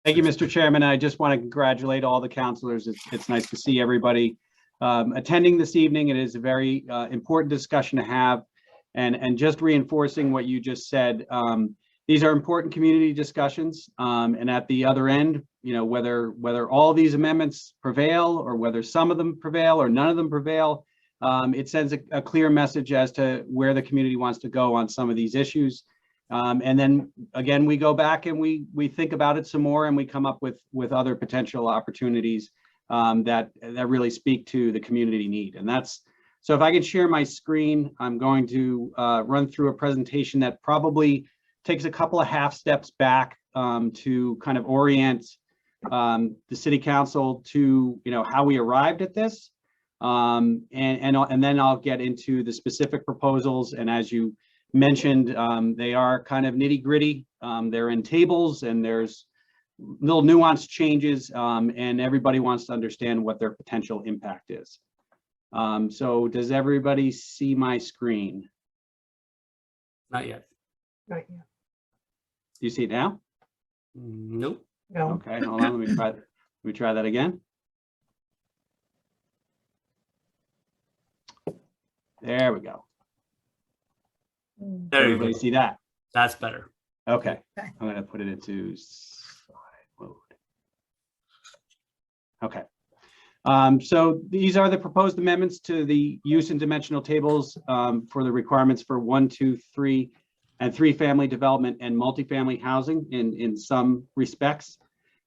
Thank you, Mr. Chairman. I just want to congratulate all the councilors. It's nice to see everybody attending this evening. It is a very important discussion to have, and just reinforcing what you just said. These are important community discussions, and at the other end, you know, whether all these amendments prevail or whether some of them prevail or none of them prevail, it sends a clear message as to where the community wants to go on some of these issues. And then again, we go back and we think about it some more, and we come up with other potential opportunities that really speak to the community need. And that's, so if I could share my screen, I'm going to run through a presentation that probably takes a couple of half steps back to kind of orient the City Council to, you know, how we arrived at this. And then I'll get into the specific proposals. And as you mentioned, they are kind of nitty gritty. They're in tables and there's little nuanced changes, and everybody wants to understand what their potential impact is. So does everybody see my screen? Not yet. Not yet. Do you see it now? Nope. No. Okay, hold on, let me try that again. There we go. There you Everybody go. see that? That's better. Okay, Okay. I'm gonna put it into slide mode. Okay. So these are the proposed amendments to the use and dimensional tables for the requirements for 1, 2, 3, and 3 family development and multifamily housing in some respects.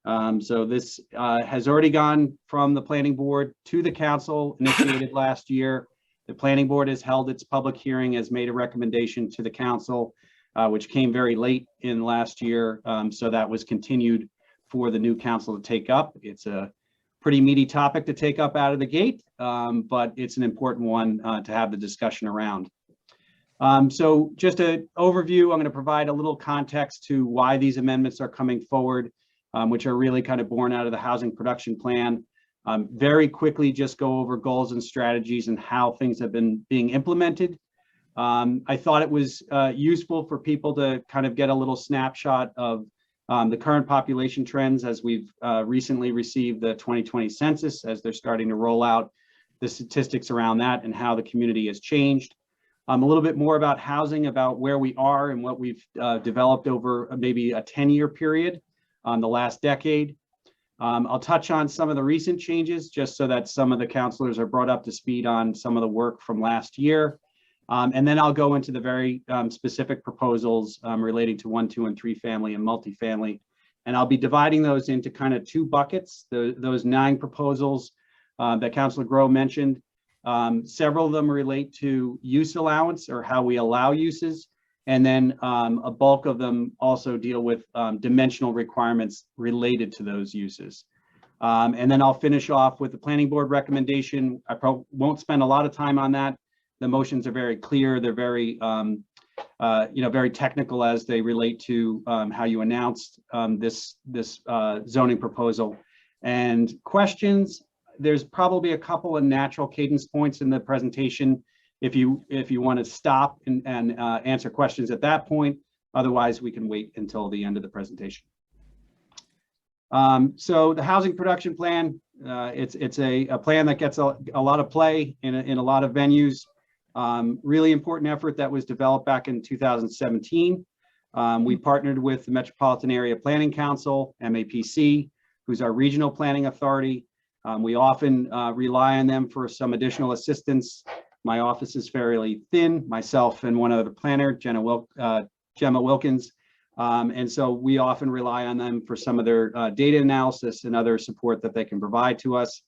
So this has already gone from the planning board to the council, initiated last year. The planning board has held its public hearing, has made a recommendation to the council, which came very late in last year. So that was continued for the new council to take up. It's a pretty meaty topic to take up out of the gate, but it's an important one to have the discussion around. So just an overview, I'm going to provide a little context to why these amendments are coming forward, which are really kind of born out of the housing production plan. Very quickly, just go over goals and strategies and how things have been being implemented. I thought it was useful for people to kind of get a little snapshot of the current population trends as we've recently received the 2020 census, as they're starting to roll out the statistics around that and how the community has changed. A little bit more about housing, about where we are and what we've developed over maybe a 10-year period, the last decade. I'll touch on some of the recent changes just so that some of the councilors are brought up to speed on some of the work from last year. And then I'll go into the very specific proposals relating to 1, 2, and 3 family and multifamily. And I'll be dividing those into kind of 2 buckets. Those 9 proposals that Councilor Groh mentioned, several of them relate to use allowance or how we allow uses. And then a bulk of them also deal with dimensional requirements related to those uses. And then I'll finish off with the planning board recommendation. I probably won't spend a lot of time on that. The motions are very clear. They're very, very technical as they relate to how you announced this zoning proposal. And questions, there's probably a couple of natural cadence points in the presentation if you want to stop and answer questions at that point. Otherwise, we can wait until the end of the presentation. So the housing production plan, it's a plan that gets a lot of play in a lot of venues. Really important effort that was developed back in 2017. We partnered with the Metropolitan Area Planning Council, MAPC, who's our regional planning authority. We often rely on them for some additional assistance. My office is fairly thin, myself and one other planner, Gemma Wilkins. And so we often rely on them for some of their data analysis and other support that they can provide to us.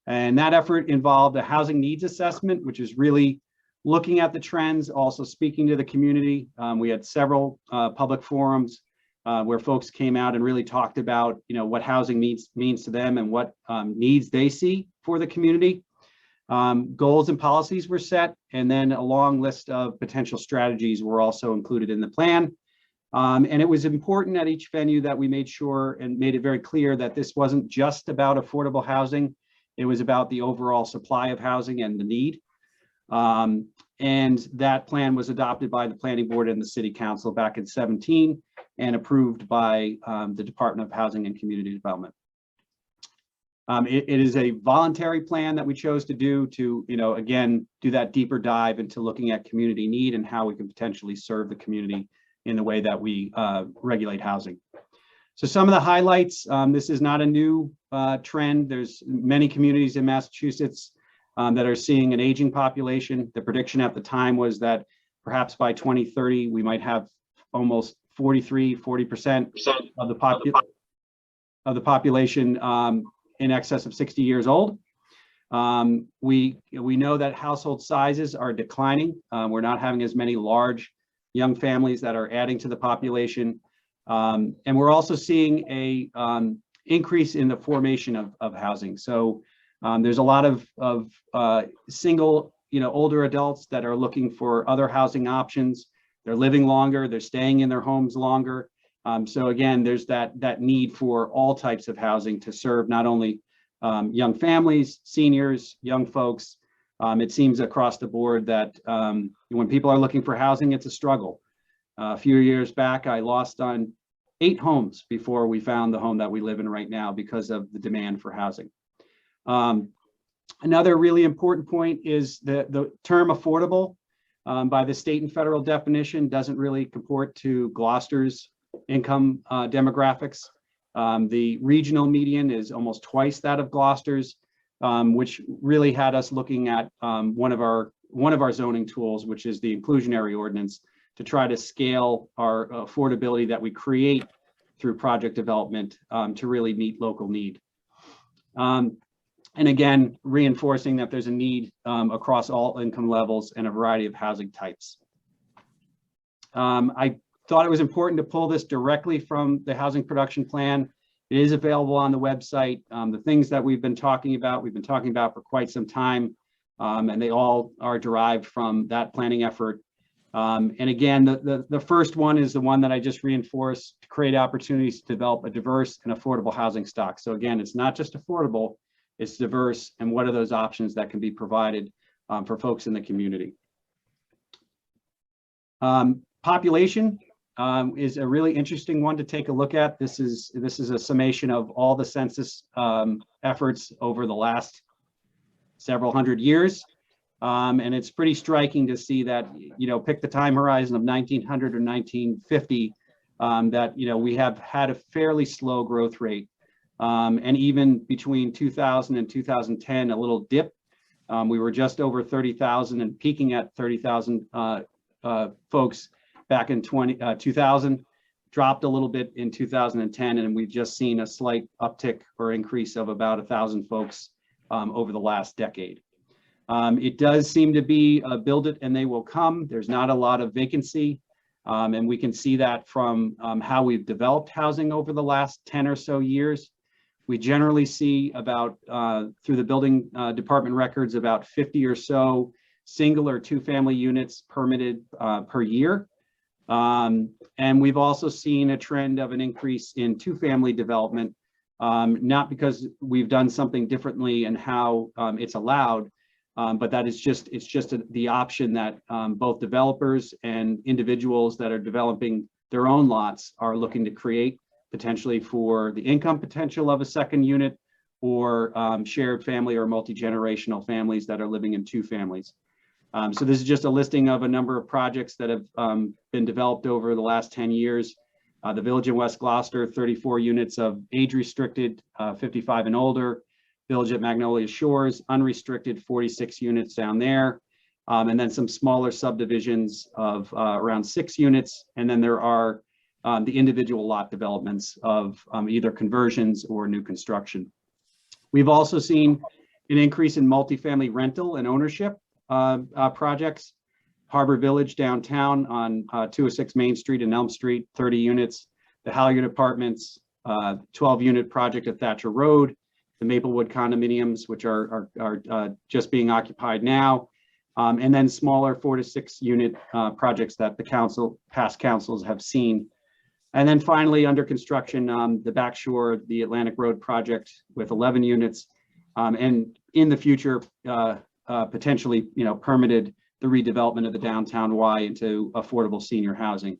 And that effort involved a housing needs assessment, which is really looking at the trends, also speaking to the community. We had several public forums where folks came out and really talked about, what housing means to them and what needs they see for the community. Goals and policies were set, and then a long list of potential strategies were also included in the plan. And it was important at each venue that we made sure and made it very clear that this wasn't just about affordable housing. It was about the overall supply of housing and the need. And that plan was adopted by the planning board and the city council back in 2017. and approved by the Department of Housing and Community Development. It is a voluntary plan that we chose to do to, again, do that deeper dive into looking at community need and how we can potentially serve the community in the way that we regulate housing. So some of the highlights, this is not a new trend. There's many communities in Massachusetts that are seeing an aging population. The prediction at the time was that perhaps by 2030, we might have almost 40% of the population in excess of 60 years old. We know that household sizes are declining. We're not having as many large young families that are adding to the population. And we're also seeing a increase in the formation of housing. So there's a lot of single, older adults that are looking for other housing options. They're living longer, they're staying in their homes longer. So again, there's that need for all types of housing to serve not only young families, seniors, young folks. It seems across the board that when people are looking for housing, it's a struggle. A few years back, I lost on 8 homes before we found the home that we live in right now because of the demand for housing. Another really important point is the term affordable by the state and federal definition doesn't really comport to Gloucester's income demographics. The regional median is almost twice that of Gloucester's, which really had us looking at one of our zoning tools, which is the inclusionary ordinance, to try to scale our affordability that we create through project development to really meet local need. And again, reinforcing that there's a need across all income levels and a variety of housing types. I thought it was important to pull this directly from the housing production plan. It is available on the website. The things that we've been talking about for quite some time, and they all are derived from that planning effort. And again, the first one is the one that I just reinforced: to create opportunities to develop a diverse and affordable housing stock. So again, it's not just affordable, it's diverse, and what are those options that can be provided for folks in the community. Population is a really interesting one to take a look at. This is a summation of all the census efforts over the last several hundred years. And it's pretty striking to see that, pick the time horizon of 1900 or 1950, that, we have had a fairly slow growth rate. And even between 2000 and 2010, a little dip. We were just over 30,000 and peaking at 30,000 folks back in 2000, dropped a little bit in 2010, and we've just seen a slight uptick or increase of about 1,000 folks over the last decade. It does seem to be build it and they will come. There's not a lot of vacancy, and we can see that from how we've developed housing over the last 10 or so years. We generally see about, through the building department records, about 50 or so single or 2-family units permitted per year. And we've also seen a trend of an increase in 2-family development, not because we've done something differently in how it's allowed, but that it's just the option that both developers and individuals that are developing their own lots are looking to create, potentially for the income potential of a second unit, or shared family or multi-generational families that are living in 2 families. So this is just a listing of a number of projects that have been developed over the last 10 years. The Village in West Gloucester, 34 units of age restricted, 55 and older. Village at Magnolia Shores, unrestricted, 46 units down there. And then some smaller subdivisions of around 6 units. And then there are the individual lot developments of either conversions or new construction. We've also seen an increase in multifamily rental and ownership projects. Harbor Village downtown on 206 Main Street and Elm Street, 30 units. The Halyard Apartments, 12-unit project at Thatcher Road. The Maplewood condominiums, which are just being occupied now. And then smaller 4 to 6 unit projects that the past councils have seen. And then finally, under construction, the Backshore, the Atlantic Road project with 11 units. And in the future, potentially, permitted the redevelopment of the downtown Y into affordable senior housing.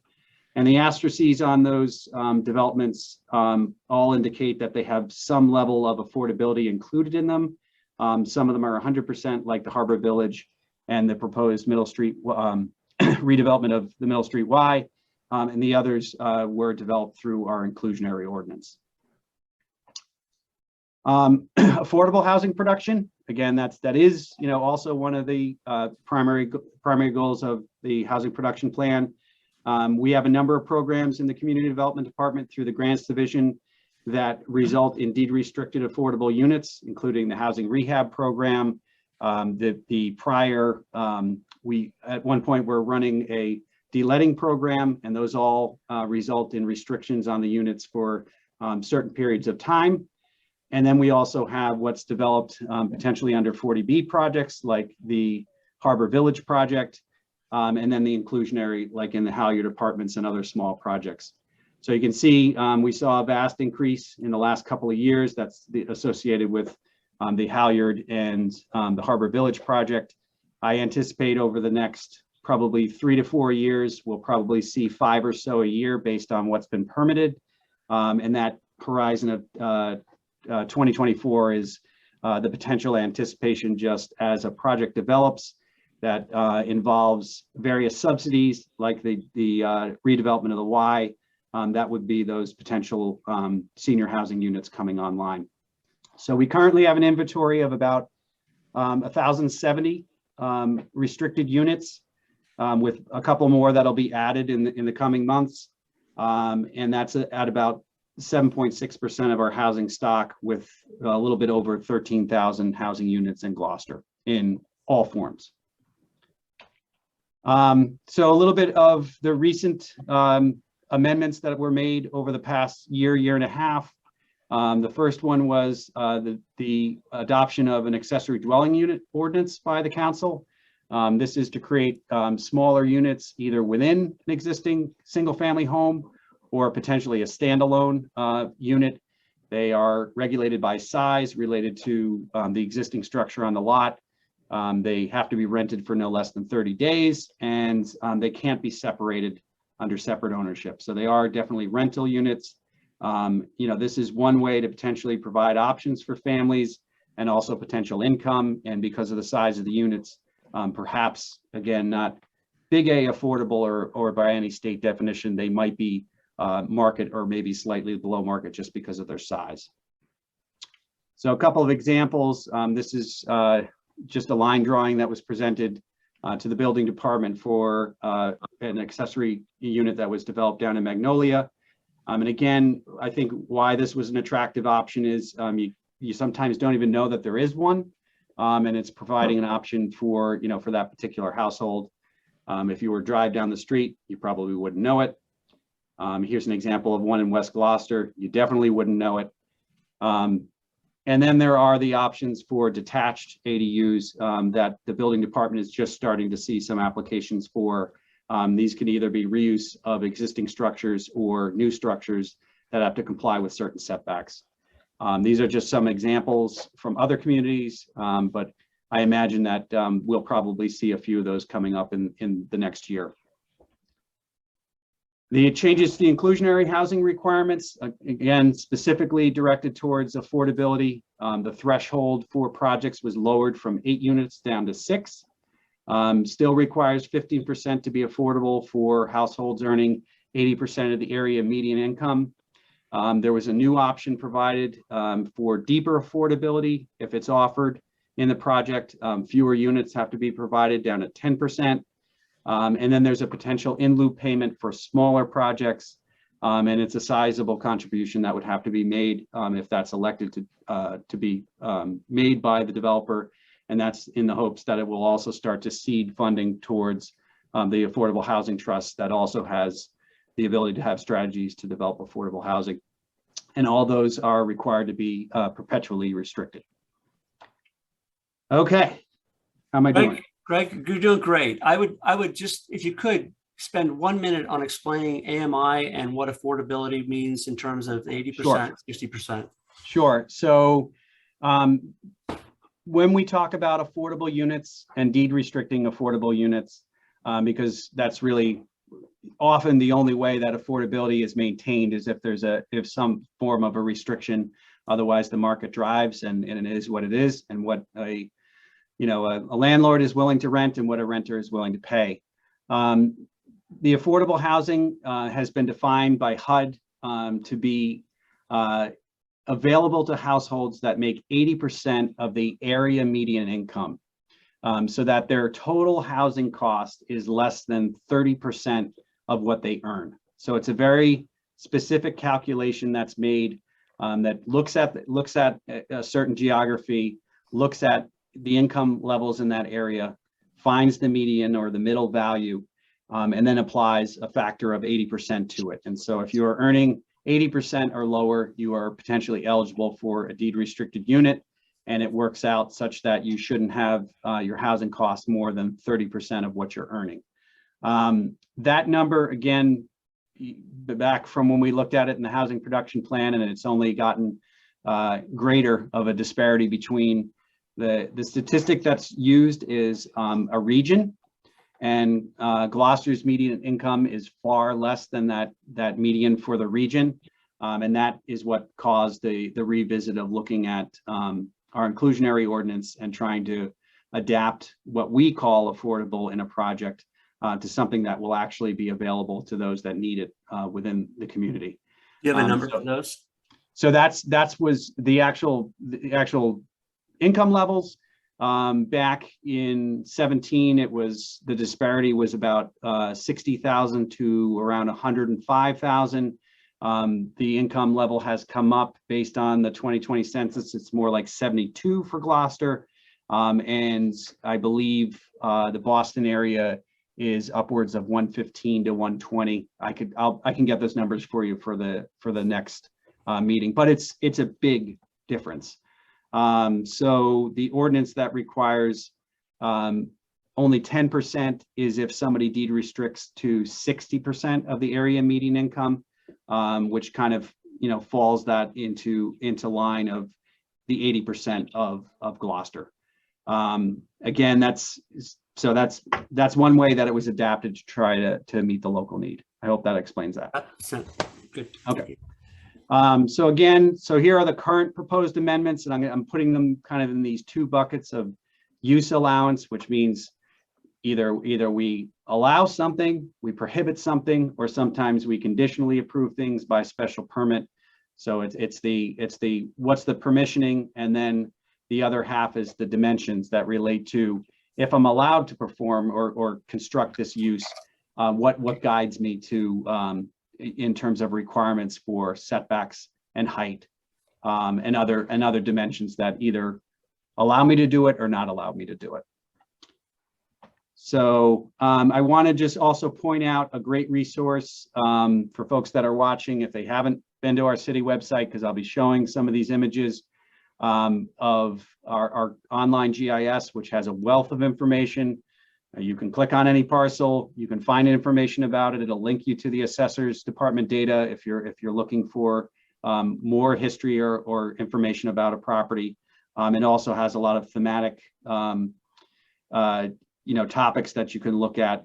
And the asterisks on those developments all indicate that they have some level of affordability included in them. Some of them are 100%, like the Harbor Village and the proposed Middle Street redevelopment of the Middle Street Y, and the others were developed through our inclusionary ordinance. Affordable housing production, again, that is also one of the primary goals of the housing production plan. We have a number of programs in the Community Development Department through the Grants Division that result in deed restricted affordable units, including the housing rehab program. The prior, we at one point were running a de-letting program, and those all result in restrictions on the units for certain periods of time. And then we also have what's developed potentially under 40B projects like the Harbor Village project, and then the inclusionary, like in the Halyard Apartments and other small projects. So you can see we saw a vast increase in the last couple of years. That's associated with the Halyard and the Harbor Village project. I anticipate over the next probably 3 to 4 years, we'll probably see 5 or so a year based on what's been permitted. And that horizon of 2024 is the potential anticipation just as a project develops that involves various subsidies like the redevelopment of the Y. That would be those potential senior housing units coming online. So we currently have an inventory of about 1,070 restricted units, with a couple more that'll be added in the coming months. And that's at about 7.6% of our housing stock, with a little bit over 13,000 housing units in Gloucester in all forms. So a little bit of the recent amendments that were made over the past year and a half. The first one was the adoption of an accessory dwelling unit ordinance by the council. This is to create smaller units either within an existing single family home or potentially a standalone unit. They are regulated by size related to the existing structure on the lot. They have to be rented for no less than 30 days, and they can't be separated under separate ownership. So they are definitely rental units. This is one way to potentially provide options for families and also potential income. And because of the size of the units, perhaps, again, not big A affordable or by any state definition, they might be market or maybe slightly below market just because of their size. So a couple of examples. This is just a line drawing that was presented to the building department for an accessory unit that was developed down in Magnolia. And again, I think why this was an attractive option is you sometimes don't even know that there is one, and it's providing an option for for that particular household. If you were to drive down the street, you probably wouldn't know it. Here's an example of one in West Gloucester. You definitely wouldn't know it. And then there are the options for detached ADUs that the building department is just starting to see some applications for. These can either be reuse of existing structures or new structures that have to comply with certain setbacks. These are just some examples from other communities, but I imagine that we'll probably see a few of those coming up in the next year. The changes to the inclusionary housing requirements, again, specifically directed towards affordability. The threshold for projects was lowered from 8 units down to 6. Still requires 15% to be affordable for households earning 80% of the area median income. There was a new option provided for deeper affordability if it's offered in the project. Fewer units have to be provided, down to 10%. And then there's a potential in lieu payment for smaller projects, and it's a sizable contribution that would have to be made if that's elected to be made by the developer. And that's in the hopes that it will also start to seed funding towards the Affordable Housing Trust that also has the ability to have strategies to develop affordable housing. And all those are required to be perpetually restricted. Okay, how am I doing? Greg, you're doing great. I would just, if you could, spend 1 minute on explaining AMI and what affordability means in terms of 80%, Sure. 60%. Sure. So when we talk about affordable units and deed restricting affordable units, because that's really often the only way that affordability is maintained is if some form of a restriction. Otherwise, the market drives, and it is what it is, and what a landlord is willing to rent and what a renter is willing to pay. The affordable housing has been defined by HUD to be available to households that make 80% of the area median income, so that their total housing cost is less than 30% of what they earn. So it's a very specific calculation that's made that looks at a certain geography, looks at the income levels in that area, finds the median or the middle value, and then applies a factor of 80% to it. And so if you are earning 80% or lower, you are potentially eligible for a deed restricted unit, and it works out such that you shouldn't have your housing costs more than 30% of what you're earning. That number, again, back from when we looked at it in the housing production plan, and it's only gotten greater of a disparity between the statistic that's used is a region, and Gloucester's median income is far less than that median for the region, and that is what caused the revisit of looking at our inclusionary ordinance and trying to adapt what we call affordable in a project to something that will actually be available to those that need it within the community. Do you have a number for those? So that was the actual income levels. Back in 17, the disparity was about 60,000 to around 105,000. The income level has come up based on the 2020 census. It's more like 72 for Gloucester, and I believe the Boston area is upwards of 115 to 120. I can get those numbers for you for the next meeting, but it's a big difference. So the ordinance that requires only 10% is if somebody deed restricts to 60% of the area median income, which kind of falls that into line of the 80% of Gloucester. Again, that's one way that it was adapted to try to meet the local need. I hope that explains that. Good. Okay. So here are the current proposed amendments, and I'm putting them kind of in these two buckets of use allowance, which means either we allow something, we prohibit something, or sometimes we conditionally approve things by special permit. So it's the what's the permissioning, and then the other half is the dimensions that relate to if I'm allowed to perform or construct this use, what guides me to in terms of requirements for setbacks and height, and other dimensions that either allow me to do it or not allow me to do it. So I want to just also point out a great resource for folks that are watching, if they haven't been to our city website, because I'll be showing some of these images of our online GIS, which has a wealth of information. You can click on any parcel, you can find information about it. It'll link you to the assessor's department data if you're looking for more history or information about a property. It also has a lot of thematic topics that you can look at,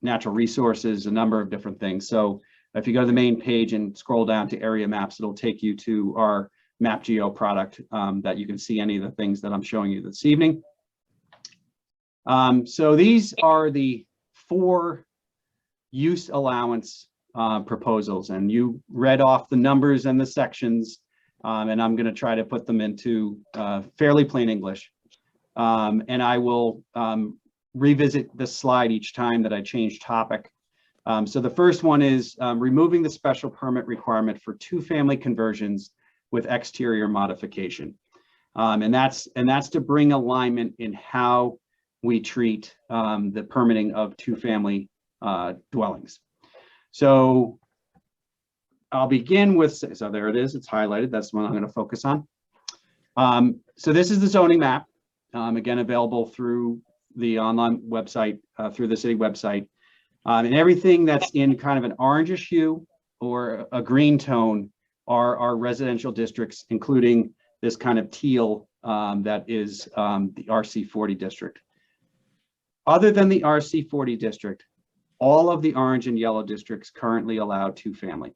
natural resources, a number of different things. So if you go to the main page and scroll down to area maps, it'll take you to our MapGeo product that you can see any of the things that I'm showing you this evening. So these are the 4 use allowance proposals, and you read off the numbers and the sections, and I'm going to try to put them into fairly plain English. And I will revisit this slide each time that I change topic. So the first one is removing the special permit requirement for 2-family conversions with exterior modification. And that's to bring alignment in how we treat the permitting of 2-family dwellings. So I'll begin with, so there it is, it's highlighted, that's the one I'm going to focus on. So this is the zoning map, again, available through the online website, through the city website. And everything that's in kind of an orangish hue or a green tone are our residential districts, including this kind of teal that is the RC40 district. Other than the RC40 district, all of the orange and yellow districts currently allow two-family.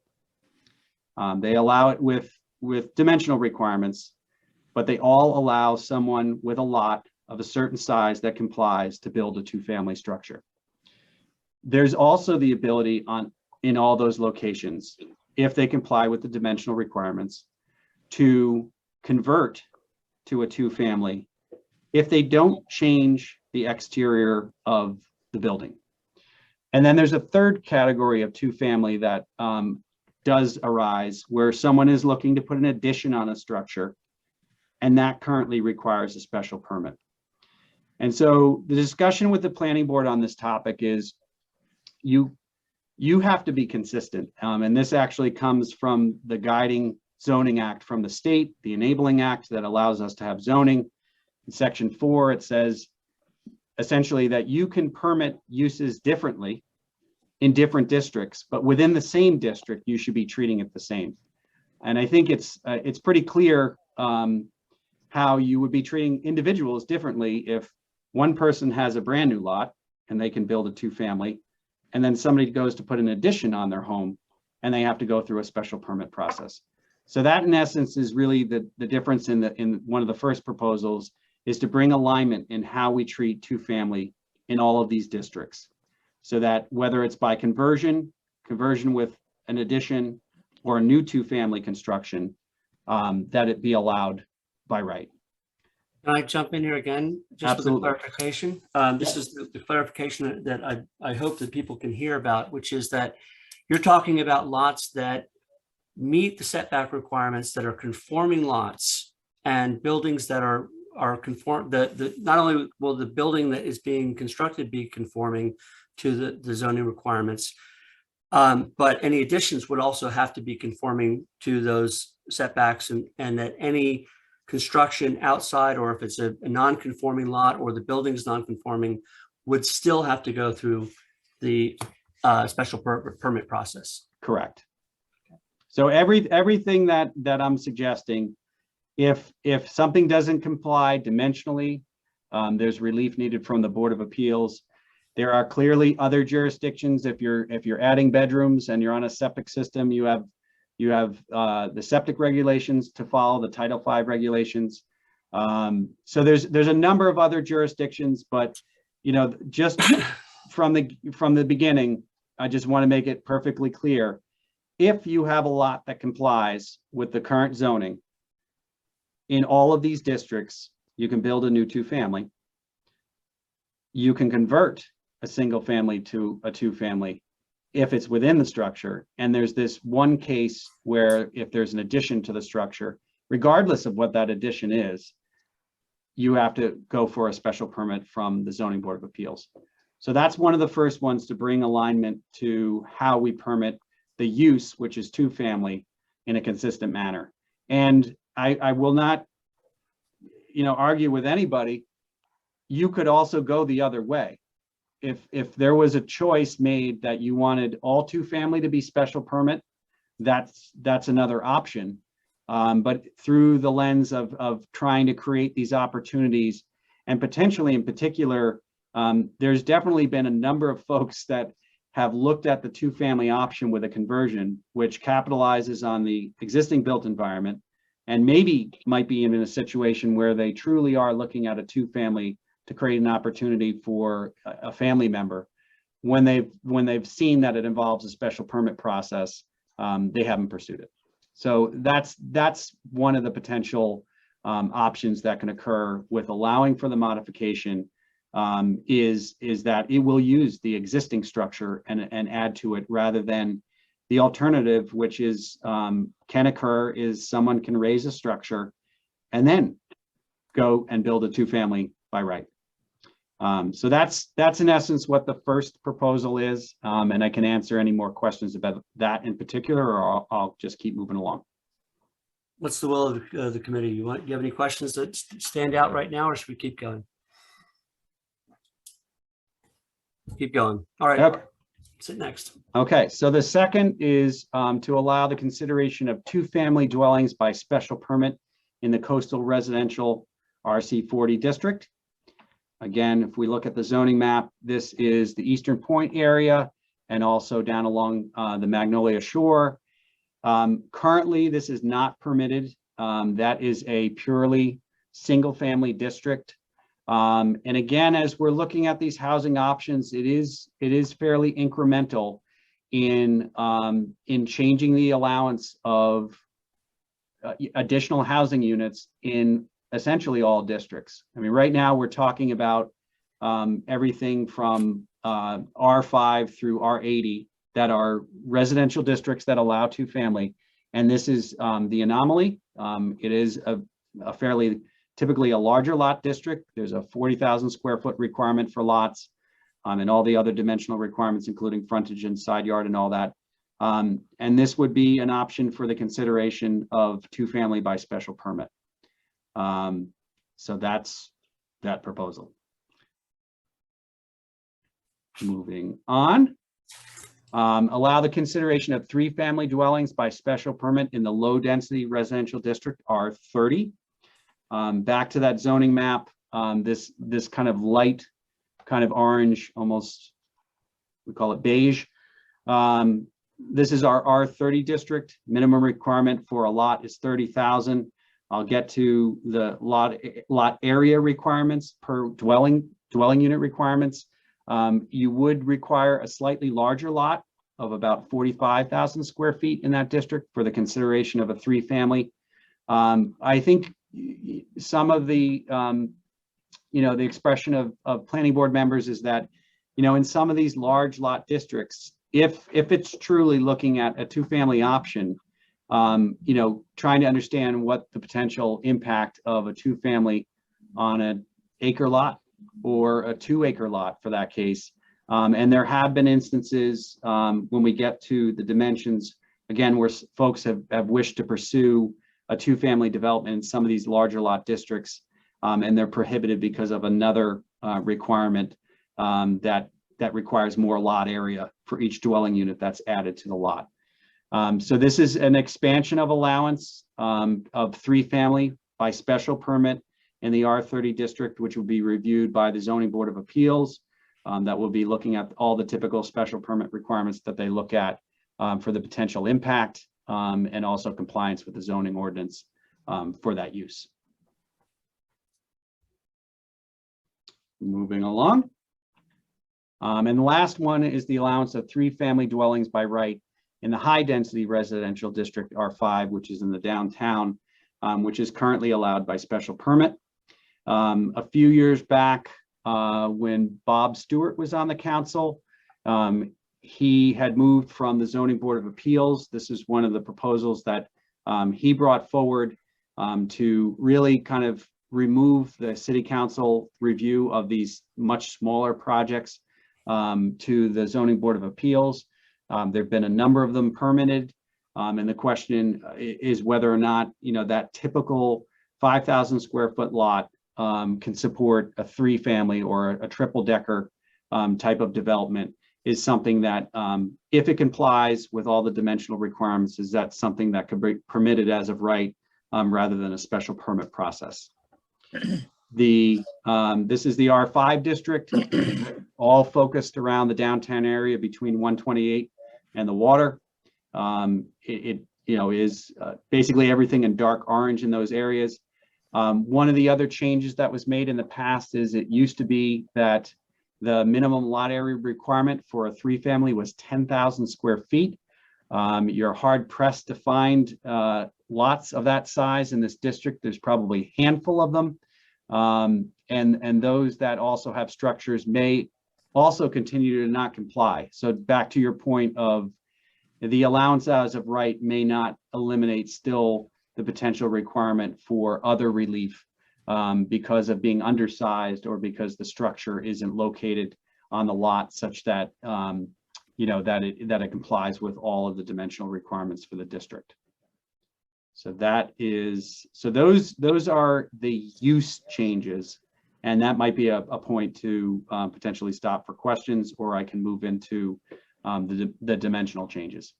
They allow it with dimensional requirements, but they all allow someone with a lot of a certain size that complies to build a two-family structure. There's also the ability in all those locations, if they comply with the dimensional requirements, to convert to a two-family if they don't change the exterior of the building. And then there's a third category of two-family that does arise where someone is looking to put an addition on a structure, and that currently requires a special permit. And so the discussion with the planning board on this topic is you have to be consistent. And this actually comes from the guiding zoning act from the state, the enabling act that allows us to have zoning. In section 4, it says essentially that you can permit uses differently in different districts, but within the same district, you should be treating it the same. And I think it's pretty clear how you would be treating individuals differently if one person has a brand new lot and they can build a two-family, and then somebody goes to put an addition on their home and they have to go through a special permit process. So that in essence is really the difference in one of the first proposals, is to bring alignment in how we treat two-family in all of these districts, so that whether it's by conversion with an addition, or a new two-family construction, that it be allowed by right. Can I jump in here again, just Absolutely. for the clarification? This is the clarification that I hope that people can hear about, which is that you're talking about lots that meet the setback requirements, that are conforming lots, and buildings that are conform. Not only will the building that is being constructed be conforming to the zoning requirements, but any additions would also have to be conforming to those setbacks, and that any construction outside, or if it's a non-conforming lot or the building's non-conforming, would still have to go through the special permit process. Correct. So everything that I'm suggesting, if something doesn't comply dimensionally, there's relief needed from the Board of Appeals. There are clearly other jurisdictions. If you're adding bedrooms and you're on a septic system, you have the septic regulations to follow, the Title V regulations. So there's a number of other jurisdictions, but just from the beginning, I just want to make it perfectly clear. If you have a lot that complies with the current zoning in all of these districts, you can build a new two-family. You can convert a single family to a two-family if it's within the structure. And there's this one case where if there's an addition to the structure, regardless of what that addition is, you have to go for a special permit from the Zoning Board of Appeals. So that's one of the first ones to bring alignment to how we permit the use, which is two-family, in a consistent manner. And I will not, argue with anybody. You could also go the other way. If there was a choice made that you wanted all two-family to be special permit, that's another option. But through the lens of trying to create these opportunities, and potentially in particular, there's definitely been a number of folks that have looked at the two-family option with a conversion, which capitalizes on the existing built environment, and maybe might be in a situation where they truly are looking at a two-family to create an opportunity for a family member. When they've seen that it involves a special permit process, they haven't pursued it. So that's one of the potential options that can occur with allowing for the modification, is that it will use the existing structure and add to it, rather than the alternative, which is can occur, is someone can raise a structure and then go and build a two-family by right. So that's in essence what the first proposal is, and I can answer any more questions about that in particular, or I'll just keep moving along. What's the will of the committee? You have any questions that stand out right now, or should we keep going? Keep going. All right. Okay. Sit next. Okay, so the second is to allow the consideration of two-family dwellings by special permit in the coastal residential RC40 district. Again, if we look at the zoning map, this is the Eastern Point area. and also down along the Magnolia Shore. Currently, this is not permitted. That is a purely single-family district. And again, as we're looking at these housing options, it is fairly incremental in changing the allowance of additional housing units in essentially all districts. I mean, right now we're talking about everything from R5 through R80 that are residential districts that allow two-family, and this is the anomaly. It is a fairly typically a larger lot district. There's a 40,000 square foot requirement for lots, and all the other dimensional requirements, including frontage and side yard and all that. And this would be an option for the consideration of two-family by special permit. So that's that proposal. Moving on. Allow the consideration of three-family dwellings by special permit in the low-density residential district R30. Back to that zoning map, this kind of light, kind of orange, almost, we call it beige. This is our R30 district. Minimum requirement for a lot is 30,000. I'll get to the lot area requirements per dwelling unit requirements. You would require a slightly larger lot of about 45,000 square feet in that district for the consideration of a three-family. I think some of the, the expression of planning board members is that, in some of these large lot districts, if it's truly looking at a two-family option, trying to understand what the potential impact of a two-family on an acre lot or a 2-acre lot for that case. And there have been instances when we get to the dimensions, again, where folks have wished to pursue a two-family development in some of these larger lot districts, and they're prohibited because of another requirement that requires more lot area for each dwelling unit that's added to the lot. So this is an expansion of allowance of three-family by special permit in the R30 district, which will be reviewed by the Zoning Board of Appeals. That will be looking at all the typical special permit requirements that they look at for the potential impact and also compliance with the zoning ordinance for that use. Moving along. And the last one is the allowance of three-family dwellings by right in the high-density residential district R5, which is in the downtown, which is currently allowed by special permit. A few years back, when Bob Stewart was on the council, he had moved from the Zoning Board of Appeals. This is one of the proposals that he brought forward to really kind of remove the city council review of these much smaller projects to the Zoning Board of Appeals. There have been a number of them permitted, and the question is whether or not that typical 5,000 square foot lot can support a three-family or a triple-decker type of development is something that, if it complies with all the dimensional requirements, is that something that could be permitted as of right rather than a special permit process. This is the R5 district, all focused around the downtown area between 128 and the water. It is basically everything in dark orange in those areas. One of the other changes that was made in the past is it used to be that the minimum lot area requirement for a three-family was 10,000 square feet. You're hard pressed to find lots of that size in this district. There's probably a handful of them. And those that also have structures may also continue to not comply. So back to your point of the allowance as of right may not eliminate still the potential requirement for other relief because of being undersized or because the structure isn't located on the lot such that that it complies with all of the dimensional requirements for the district. So those are the use changes, and that might be a point to potentially stop for questions, or I can move into the dimensional changes.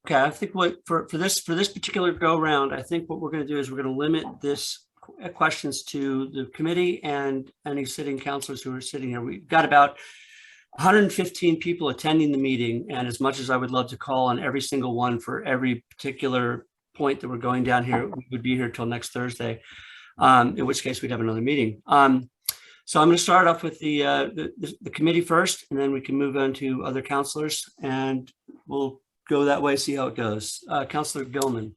Okay, I think for this particular go round, I think what we're going to do is we're going to limit this questions to the committee and any sitting councilors who are sitting here. We've got about 115 people attending the meeting, and as much as I would love to call on every single one for every particular point that we're going down here, we would be here till next Thursday, in which case we'd have another meeting. So I'm going to start off with the committee first, and then we can move on to other counselors, and we'll go that way, see how it goes. Counselor Gilman.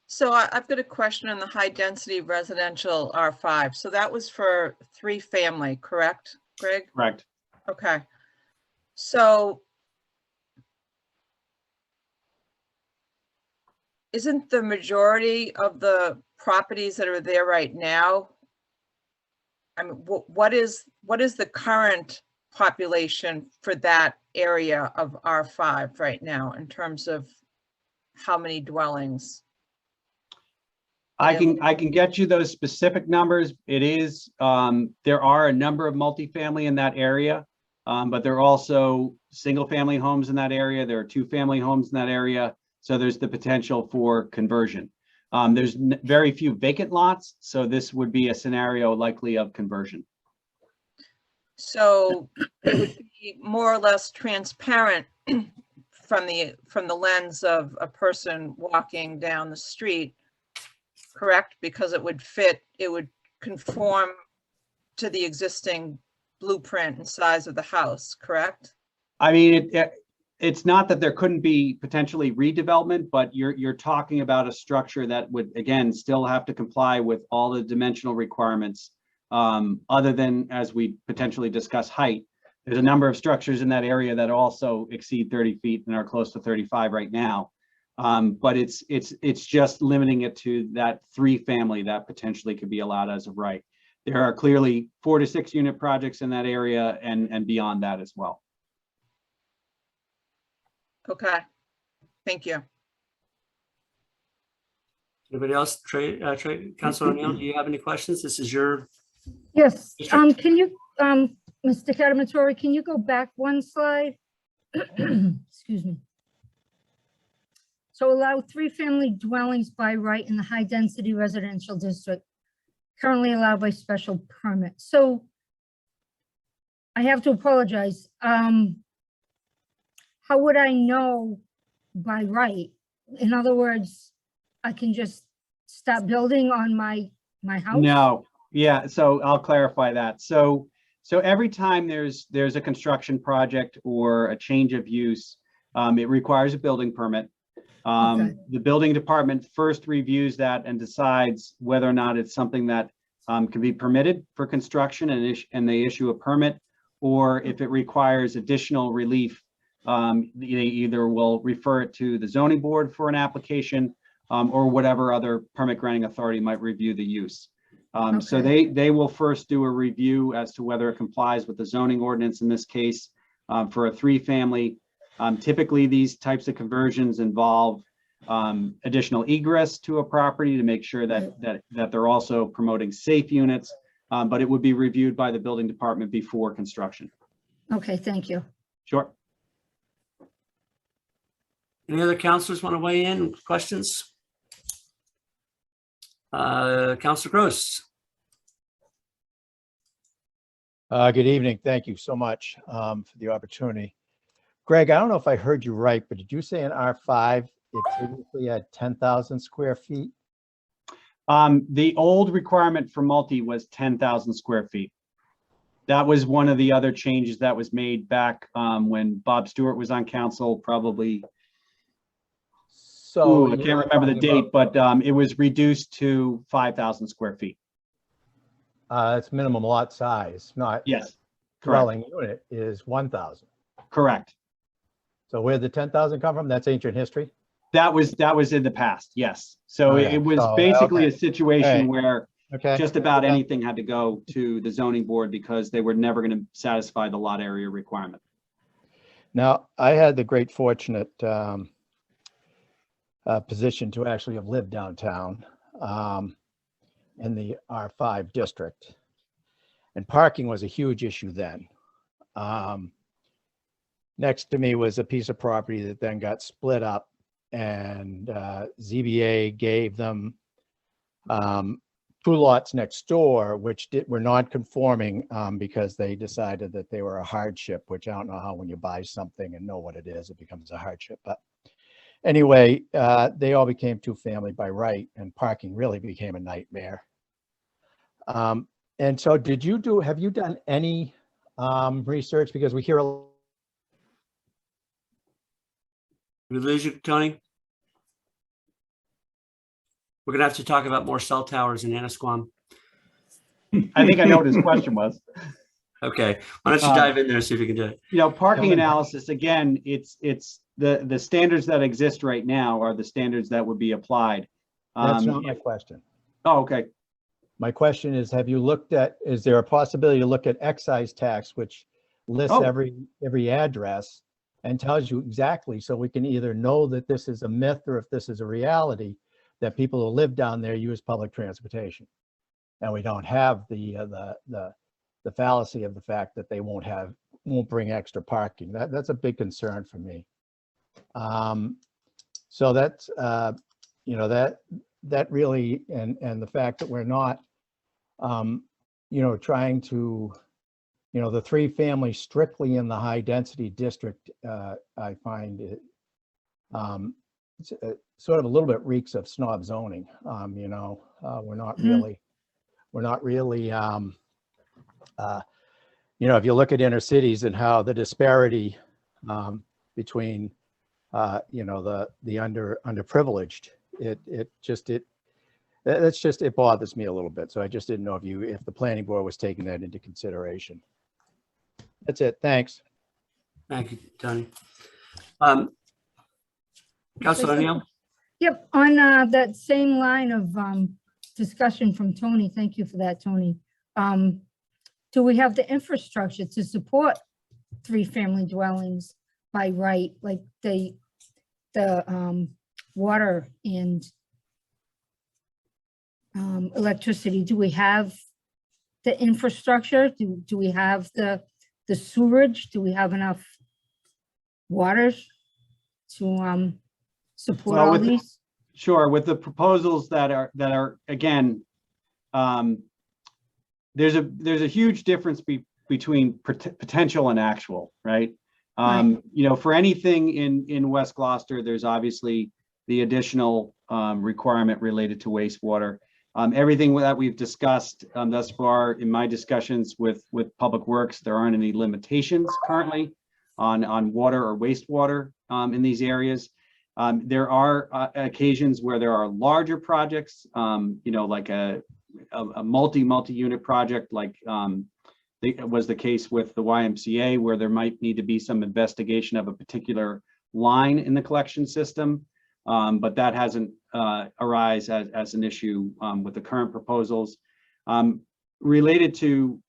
So I've got a question on the high density residential R5. So that was for 3 family, correct, Greg? Correct. Okay. So isn't the majority of the properties that are there right now, I mean, what is the current population for that area of R5 right now in terms of how many dwellings? I can get you those specific numbers. It is, there are a number of multifamily in that area, but there are also single family homes in that area. There are 2-family homes in that area. So there's the potential for conversion. There's very few vacant lots. So this would be a scenario likely of conversion. So it would be more or less transparent from the lens of a person walking down the street, correct? Because it would conform to the existing blueprint and size of the house, correct? I mean, it's not that there couldn't be potentially redevelopment, but you're talking about a structure that would, again, still have to comply with all the dimensional requirements, other than, as we potentially discuss, height. There's a number of structures in that area that also exceed 30 feet and are close to 35 right now. But it's just limiting it to that 3-family that potentially could be allowed as of right. There are clearly 4 to 6 unit projects in that area and beyond that as well. Okay, thank you. Anybody else? Councilor O'Neill, do you have any questions? This is your. Yes, district. can you, Mr. Catamatore, can you go back one slide? Excuse me. So allow 3-family dwellings by right in the high density residential district, currently allowed by special permit. So I have to apologize. How would I know by right? In other words, I can just stop building on my house? No, yeah, so I'll clarify that. So every time there's a construction project or a change of use, it requires a building permit. Okay. The building department first reviews that and decides whether or not it's something that can be permitted for construction, and they issue a permit, or if it requires additional relief, they either will refer it to the zoning board for an application, or whatever other permit granting authority might review the use. So they will first do a review as to whether it complies with the zoning ordinance in this case, for a 3-family. Typically, these types of conversions involve additional egress to a property to make sure that they're also promoting safe units, but it would be reviewed by the building department before construction. Okay, thank you. Sure. Any other counselors want to weigh in? Questions? Counselor Gross. Good evening. Thank you so much for the opportunity. Greg, I don't know if I heard you right, but did you say in R5 it previously had 10,000 square feet? The old requirement for multi was 10,000 square feet. That was one of the other changes that was made back when Bob Stewart was on council, probably. So I can't remember the date, but it was reduced to 5,000 square feet. It's minimum lot size, not Yes, dwelling unit is 1,000. correct. So where did the 10,000 come from? That's ancient history. That was in the past, yes. So Okay, it was so, basically okay. a situation All where Okay. just about anything had to go to the zoning board because they were never going to satisfy the lot area requirement. Now, I had the great fortunate position to actually have lived downtown in the R5 district. And parking was a huge issue then. Next to me was a piece of property that then got split up, and ZBA gave them two lots next door, which were non-conforming because they decided that they were a hardship, which I don't know how when you buy something and know what it is, it becomes a hardship. But anyway, they all became two-family by right, and parking really became a nightmare. And so have you done any research? Because we hear We lose you, Tony? We're gonna have to talk about more cell towers in Annisquam. I think I know what his question was. Okay, why don't you dive in there and see if you can do it? You know, parking analysis, again, it's the standards that exist right now are the standards that would be applied. that's not my question. Oh, okay. My question is, is there a possibility to look at excise tax, which lists Oh. every address and tells you exactly, so we can either know that this is a myth or if this is a reality, that people who live down there use public transportation. And we don't have the fallacy of the fact that they won't bring extra parking. That's a big concern for me. So that's, that really, and the fact that we're not, trying to, the three families strictly in the high density district, I find it, it's sort of a little bit reeks of snob zoning. We're not really, if you look at inner cities and how the disparity between, the underprivileged, it bothers me a little bit. So I just didn't know if the planning board was taking that into consideration. That's it. Thanks. Thank you, Tony. Councilor O'Neill? Yep, on that same line of discussion from Tony, thank you for that, Tony. Do we have the infrastructure to support three-family dwellings by right, like the water and electricity? Do we have the infrastructure? Do we have the sewerage? Do we have enough water to support Well, all these? Sure, with the proposals that are again, there's a huge difference between potential and actual, right? For anything in West Gloucester, there's obviously the additional requirement related to wastewater. Everything that we've discussed thus far in my discussions with Public Works, there aren't any limitations currently on water or wastewater in these areas. There are occasions where there are larger projects, like a multi-unit project, like it was the case with the YMCA, where there might need to be some investigation of a particular line in the collection system. But that hasn't arise as an issue with the current proposals. Related to,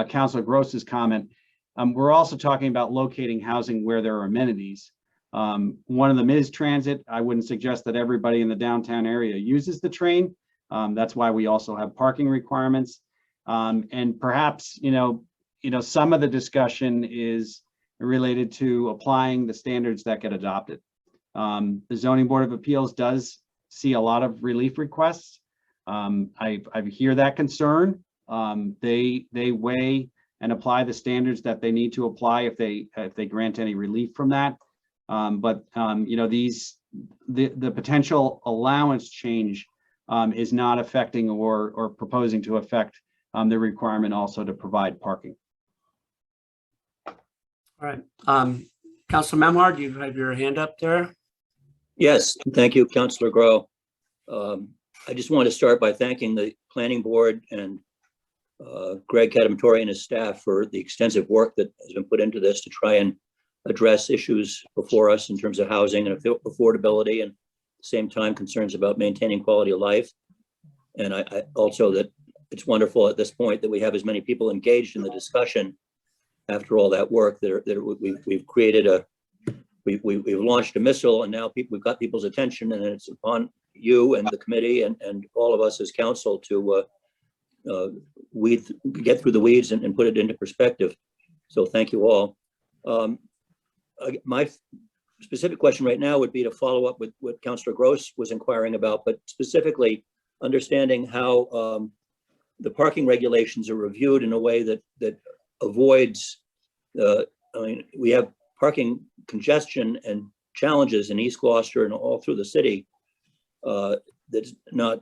Councilor Gross's comment, we're also talking about locating housing where there are amenities. One of them is transit. I wouldn't suggest that everybody in the downtown area uses the train. That's why we also have parking requirements. And perhaps, some of the discussion is related to applying the standards that get adopted. The Zoning Board of Appeals does see a lot of relief requests. I hear that concern. They weigh and apply the standards that they need to apply if they grant any relief from that. The potential allowance change is not affecting or proposing to affect the requirement also to provide parking. All right. Councilor Memhard, you have your hand up there. Yes, thank you, Councilor Grow. I just want to start by thanking the planning board and Greg Cadamatore and his staff for the extensive work that has been put into this to try and address issues before us in terms of housing and affordability, and at the same time concerns about maintaining quality of life. And I also that it's wonderful at this point that we have as many people engaged in the discussion after all that work. We've created we've launched a missile, and now we've got people's attention, and it's upon you and the committee and all of us as council to get through the weeds and put it into perspective. So thank you all. My specific question right now would be to follow up with what Councilor Gross was inquiring about, but specifically understanding how the parking regulations are reviewed in a way that avoids, I mean, we have parking congestion and challenges in East Gloucester and all through the city that's not,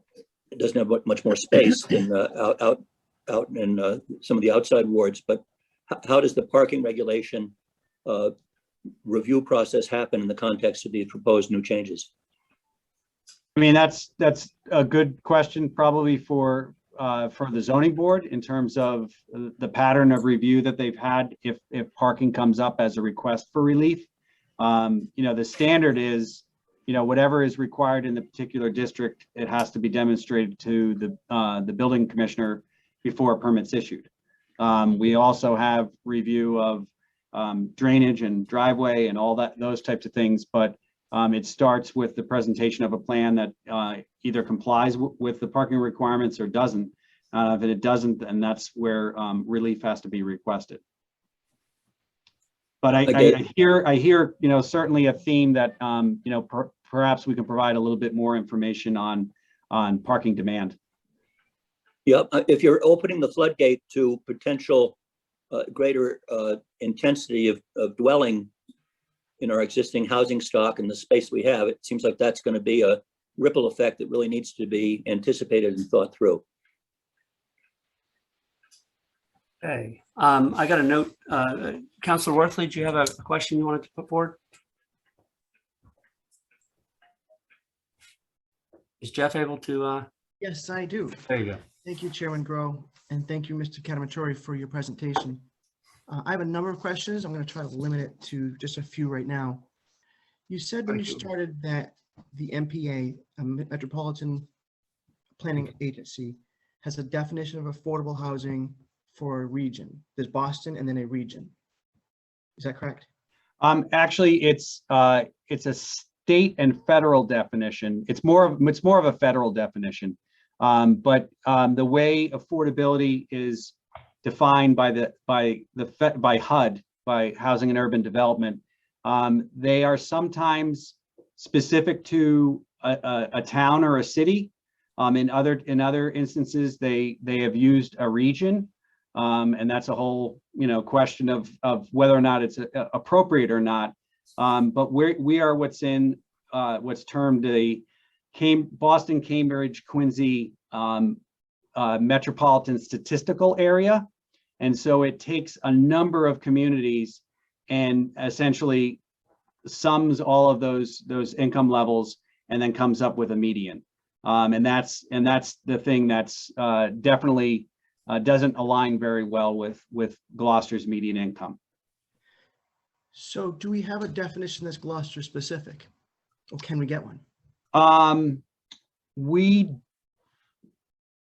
it doesn't have much more space than out in some of the outside wards. But how does the parking regulation review process happen in the context of these proposed new changes? I mean, that's a good question, probably for the zoning board in terms of the pattern of review that they've had if parking comes up as a request for relief. You know, the standard is, you know, whatever is required in the particular district, it has to be demonstrated to the building commissioner before a permit's issued. We also have review of drainage and driveway and all that, those types of things, but it starts with the presentation of a plan that either complies with the parking requirements or doesn't. If it doesn't, then that's where relief has to be requested. But I hear, you know, certainly a theme that, you know, perhaps we can provide a little bit more information on parking demand. Yeah, if you're opening the floodgate to potential greater intensity of dwelling in our existing housing stock and the space we have, it seems like that's going to be a ripple effect that really needs to be anticipated and thought through. Okay, I got a note. Councilor Worthley, do you have a question you wanted to put forward? Is Jeff able to? Yes, I do. There you go. Thank you, Chairman Grow, and thank you, Mr. Catamatore, for your presentation. I have a number of questions. I'm going to try to limit it to just a few right now. You said when you started that the MPA, Metropolitan Planning Agency, has a definition of affordable housing for a region. There's Boston and then a region. Is that correct? Actually, it's a state and federal definition. It's more of a federal definition. But the way affordability is defined by HUD, by Housing and Urban Development, they are sometimes specific to a town or a city. In other instances, they have used a region, and that's a whole, you know, question of whether or not it's appropriate or not. But we are what's termed the Boston, Cambridge, Quincy metropolitan statistical area. And so it takes a number of communities and essentially sums all of those income levels and then comes up with a median. And that's the thing that's definitely doesn't align very well with Gloucester's median income. So do we have a definition that's Gloucester specific, or can we get one?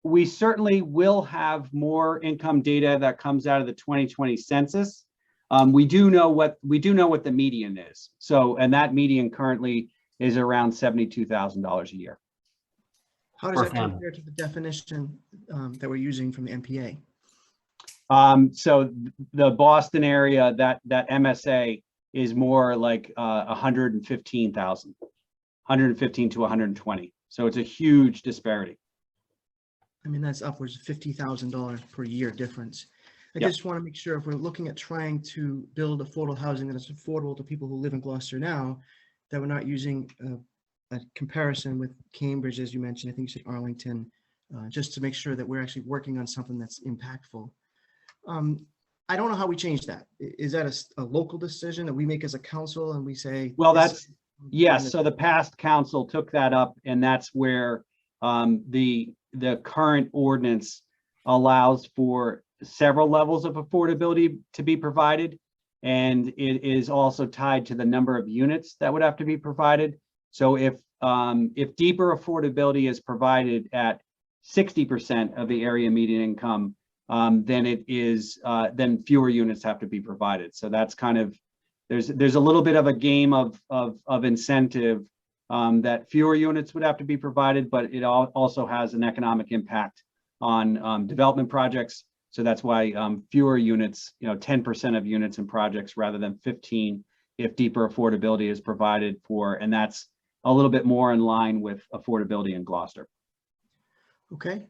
We certainly will have more income data that comes out of the 2020 census. We do know what the median is. So, and that median currently is around $72,000 a year. How does that compare to the definition that we're using from the MPA? So the Boston area, that MSA is more like 115,000, 115 to 120. So it's a huge disparity. I mean, that's upwards of $50,000 per year difference. I Yep. just want to make sure if we're looking at trying to build affordable housing that is affordable to people who live in Gloucester now, that we're not using a comparison with Cambridge, as you mentioned. I think you said Arlington, just to make sure that we're actually working on something that's impactful. I don't know how we change that. Is that a local decision that we make as a council and we say? Well, that's, yes. So the past council took that up, and that's where the current ordinance allows for several levels of affordability to be provided. And it is also tied to the number of units that would have to be provided. So if deeper affordability is provided at 60% of the area median income, then fewer units have to be provided. So that's kind of, there's a little bit of a game of incentive that fewer units would have to be provided, but it also has an economic impact on development projects. So that's why fewer units, 10% of units in projects rather than 15 if deeper affordability is provided for, and that's a little bit more in line with affordability in Gloucester. Okay.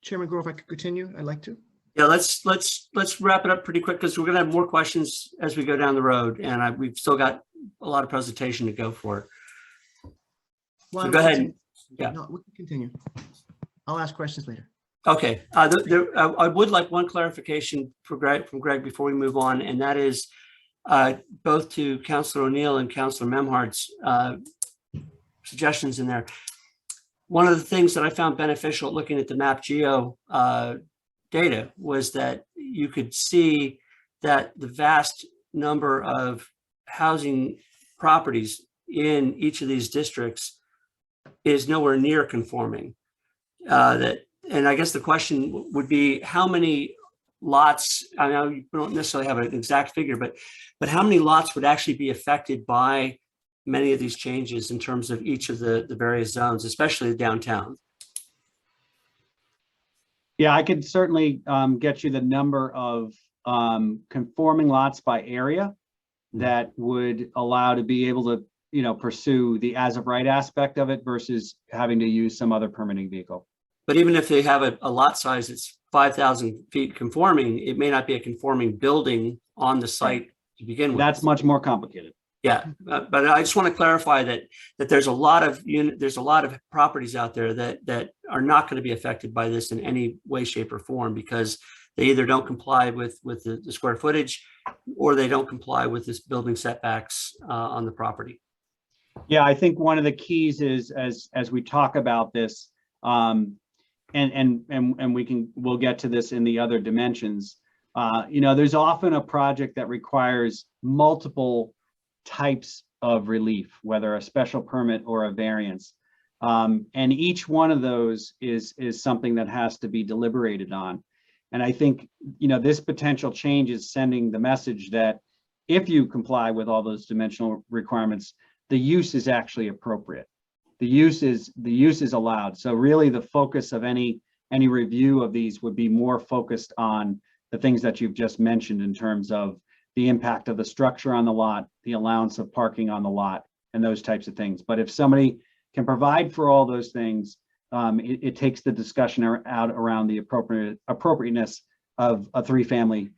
Chairman Grove, if I could continue, I'd like to. Yeah, let's wrap it up pretty quick because we're gonna have more questions as we go down the road, and we've still got a lot of presentation to go for. Why So don't go we ahead. continue? Yeah. No, we can continue. I'll ask questions later. Okay, I would like one clarification from Greg before we move on, and that is both to Councilor O'Neill and Councilor Memhard's suggestions in there. One of the things that I found beneficial looking at the map geo data was that you could see that the vast number of housing properties in each of these districts is nowhere near conforming. And I guess the question would be how many lots, I know you don't necessarily have an exact figure, but how many lots would actually be affected by many of these changes in terms of each of the various zones, especially the downtown? Yeah, I could certainly get you the number of conforming lots by area that would allow to be able to, pursue the as of right aspect of it versus having to use some other permitting vehicle. But even if they have a lot size that's 5,000 feet conforming, it may not be a conforming building on the site to begin with. That's much more complicated. Yeah, but I just want to clarify that there's a lot of properties out there that are not going to be affected by this in any way, shape, or form because they either don't comply with the square footage or they don't comply with this building setbacks on the property. Yeah, I think one of the keys is as we talk about this, and we'll get to this in the other dimensions. There's often a project that requires multiple types of relief, whether a special permit or a variance. And each one of those is something that has to be deliberated on. And I think, this potential change is sending the message that if you comply with all those dimensional requirements, the use is actually appropriate. The use is allowed. So really the focus of any review of these would be more focused on the things that you've just mentioned in terms of the impact of the structure on the lot, the allowance of parking on the lot, and those types of things. But if somebody can provide for all those things, it takes the discussion out around the appropriateness of a three-family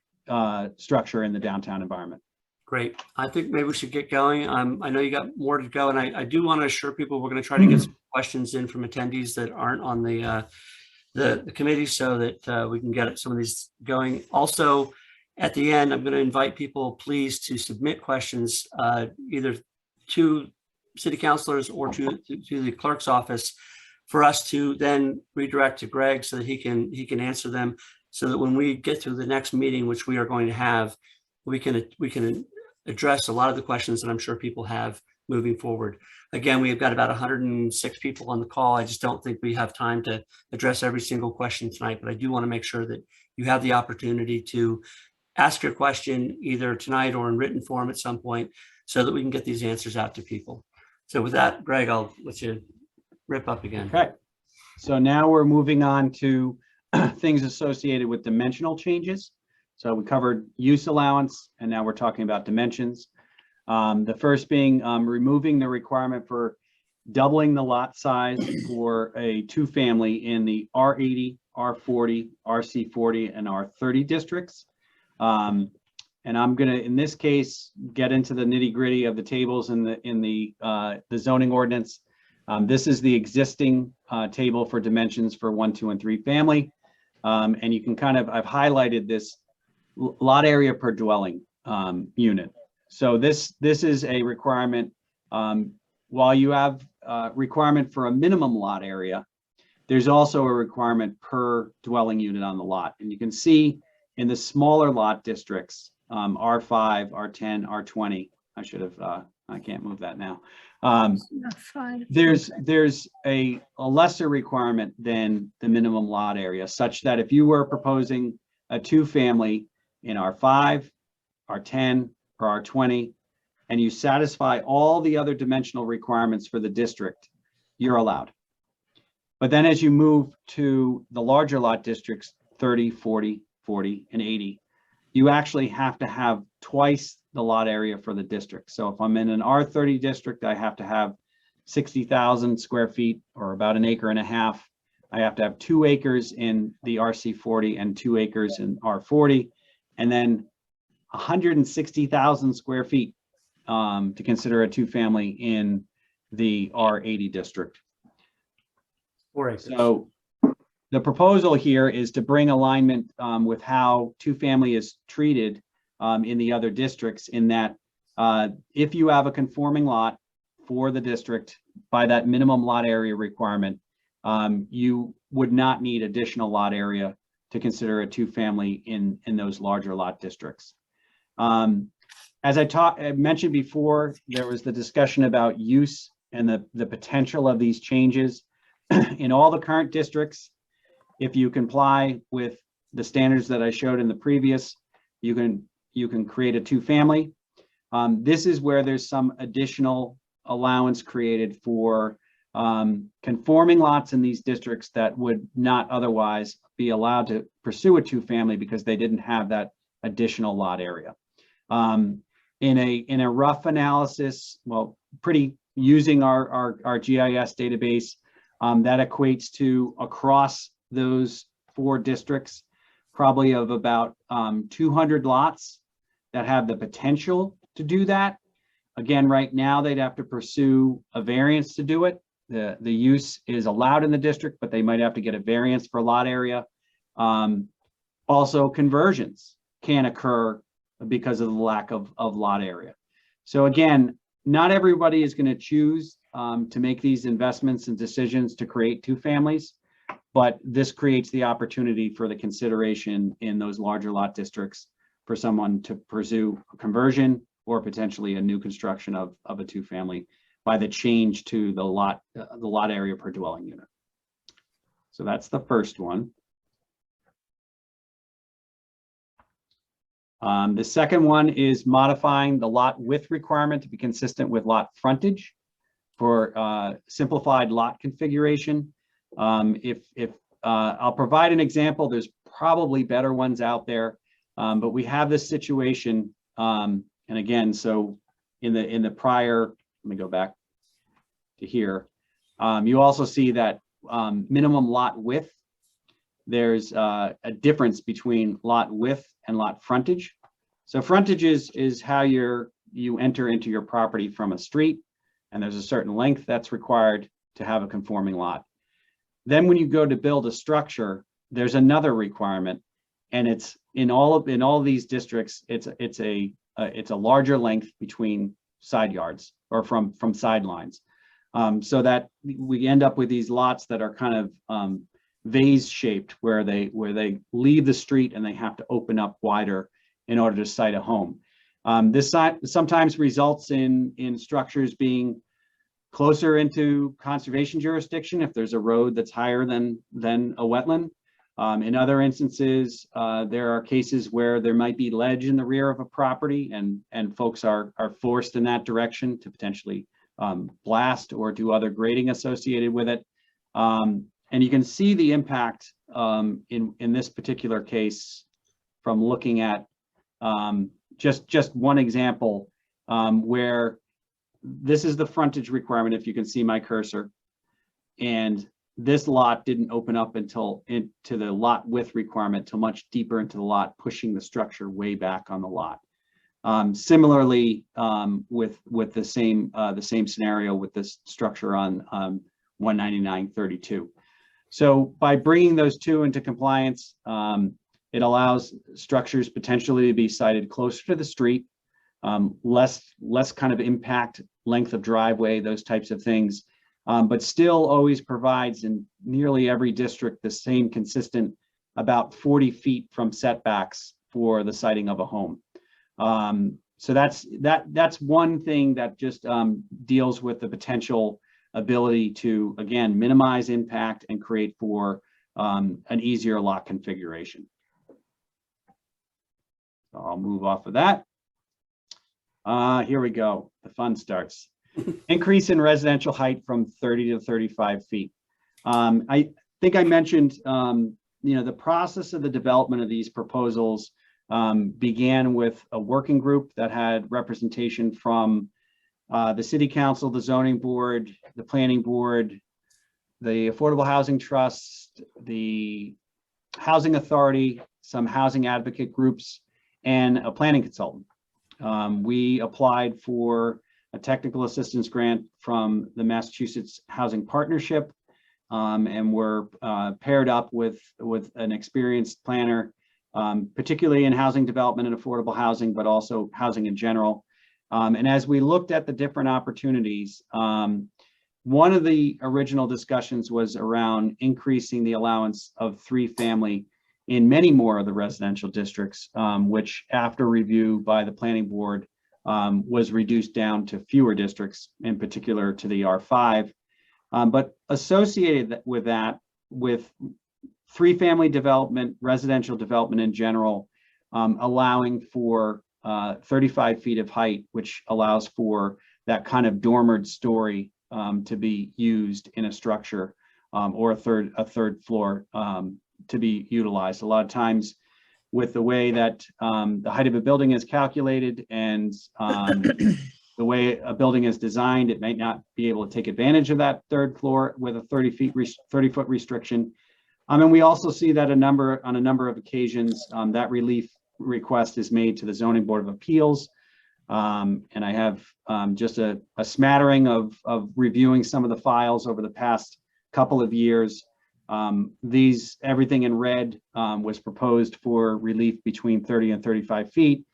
structure in the downtown environment. Great. I think maybe we should get going. I know you got more to go, and I do want to assure people we're going to try to get some questions in from attendees that aren't on the committee so that we can get some of these going. Also, at the end, I'm going to invite people, please, to submit questions either to city councilors or to the clerk's office for us to then redirect to Greg so that he can answer them, so that when we get to the next meeting, which we are going to have, we can address a lot of the questions that I'm sure people have moving forward. Again, we've got about 106 people on the call. I just don't think we have time to address every single question tonight, but I do want to make sure that you have the opportunity to ask your question either tonight or in written form at some point so that we can get these answers out to people. So with that, Greg, I'll let you rip up again. Okay. So now we're moving on to things associated with dimensional changes. So we covered use allowance, and now we're talking about dimensions. The first being removing the requirement for doubling the lot size for a two-family in the R80, R40, RC40, and R30 districts. And I'm going to, in this case, get into the nitty-gritty of the tables in the zoning ordinance. This is the existing table for dimensions for 1, 2, and 3 family. And you can I've highlighted this lot area per dwelling unit. So this is a requirement. While you have requirement for a minimum lot area, there's also a requirement per dwelling unit on the lot. And you can see in the smaller lot districts, R5, R10, R20, I can't move that now. There's a lesser requirement than the minimum lot area, such that if you were proposing a two-family in R5, R10, or R20, and you satisfy all the other dimensional requirements for the district, you're allowed. But then as you move to the larger lot districts, 30, 40, 40, and 80, you actually have to have twice the lot area for the district. So if I'm in an R30 district, I have to have 60,000 square feet, or about an acre and a half. I have to have 2 acres in the RC40 and 2 acres in R40, and then 160,000 square feet to consider a 2-family in the R80 district. 4 acres. So the proposal here is to bring alignment with how 2-family is treated in the other districts, in that if you have a conforming lot for the district by that minimum lot area requirement, you would not need additional lot area to consider a 2-family in those larger lot districts. As I mentioned before, there was the discussion about use and the potential of these changes. In all the current districts, if you comply with the standards that I showed in the previous, you can create a 2-family. This is where there's some additional allowance created for conforming lots in these districts that would not otherwise be allowed to pursue a 2-family because they didn't have that additional lot area. In a rough analysis, well, using our GIS database, that equates to, across those 4 districts, probably of about 200 lots that have the potential to do that. Again, right now they'd have to pursue a variance to do it. The use is allowed in the district, but they might have to get a variance for lot area. Also, conversions can occur because of the lack of lot area. So again, not everybody is going to choose to make these investments and decisions to create 2-families, but this creates the opportunity for the consideration in those larger lot districts for someone to pursue a conversion or potentially a new construction of a 2-family by the change to the lot area per dwelling unit. So that's the first one. The second one is modifying the lot width requirement to be consistent with lot frontage for simplified lot configuration. I'll provide an example, there's probably better ones out there, but we have this situation, and again, so in the prior, let me go back to here. You also see that minimum lot width, there's a difference between lot width and lot frontage. So frontage is how you enter into your property from a street, and there's a certain length that's required to have a conforming lot. Then when you go to build a structure, there's another requirement, and it's in all of these districts, it's a larger length between side yards or from sidelines, so that we end up with these lots that are kind of vase shaped, where they leave the street and they have to open up wider in order to site a home. This sometimes results in structures being closer into conservation jurisdiction if there's a road that's higher than a wetland. In other instances, there are cases where there might be ledge in the rear of a property, and folks are forced in that direction to potentially blast or do other grading associated with it. And you can see the impact in this particular case from looking at just one example where this is the frontage requirement, if you can see my cursor, and this lot didn't open up into the lot width requirement till much deeper into the lot, pushing the structure way back on the lot. Similarly, with the same scenario with this structure on 199-32. So by bringing those two into compliance, it allows structures potentially to be sited closer to the street, less kind of impact, length of driveway, those types of things, but still always provides in nearly every district the same consistent about 40 feet from setbacks for the siting of a home. So that's one thing that just deals with the potential ability to, again, minimize impact and create for an easier lot configuration. So I'll move off of that. Here we go. The fun starts. Increase in residential height from 30 to 35 feet. I think I mentioned, the process of the development of these proposals began with a working group that had representation from the city council, the zoning board, the planning board, the Affordable Housing Trust, the Housing Authority, some housing advocate groups, and a planning consultant. We applied for a technical assistance grant from the Massachusetts Housing Partnership, and we're paired up with an experienced planner, particularly in housing development and affordable housing, but also housing in general. And as we looked at the different opportunities, one of the original discussions was around increasing the allowance of 3-family in many more of the residential districts, which after review by the planning board was reduced down to fewer districts, in particular to the R5. But associated with that, with 3-family development, residential development in general, allowing for 35 feet of height, which allows for that kind of dormered story to be used in a structure, or a third floor to be utilized. A lot of times with the way that the height of a building is calculated and the way a building is designed, it might not be able to take advantage of that third floor with a 30-foot restriction. And we also see that on a number of occasions, that relief request is made to the Zoning Board of Appeals. And I have just a smattering of reviewing some of the files over the past couple of years. Everything in red was proposed for relief between 30 and 35 feet.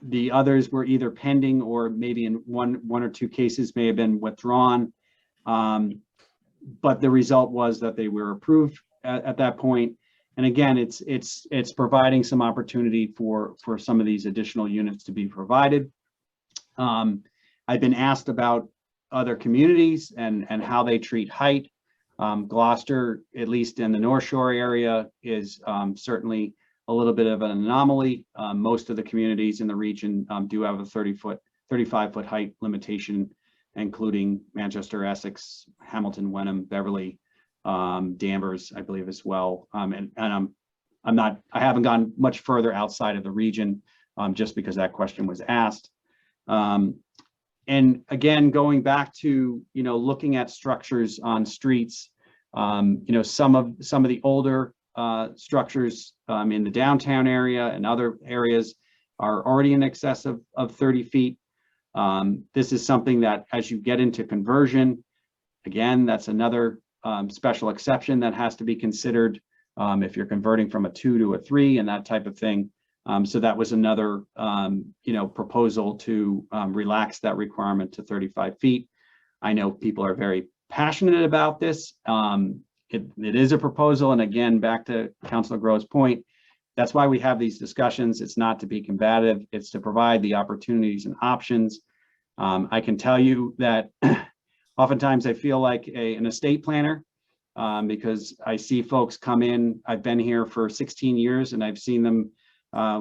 The others were either pending or maybe in one or two cases may have been withdrawn. But the result was that they were approved at that point. And again, it's providing some opportunity for some of these additional units to be provided. I've been asked about other communities and how they treat height. Gloucester, at least in the North Shore area, is certainly a little bit of an anomaly. Most of the communities in the region do have a 35-foot height limitation, including Manchester, Essex, Hamilton, Wenham, Beverly, Danvers, I believe as well. And I haven't gone much further outside of the region just because that question was asked. And again, going back to, looking at structures on streets, some of the older structures in the downtown area and other areas are already in excess of 30 feet. This is something that as you get into conversion, again, that's another special exception that has to be considered if you're converting from a 2 to a 3 and that type of thing. So that was another, proposal to relax that requirement to 35 feet. I know people are very passionate about this. It is a proposal. And again, back to Councilor Grove's point, that's why we have these discussions. It's not to be combative. It's to provide the opportunities and options. I can tell you that oftentimes I feel like an estate planner because I see folks come in. I've been here for 16 years and I've seen them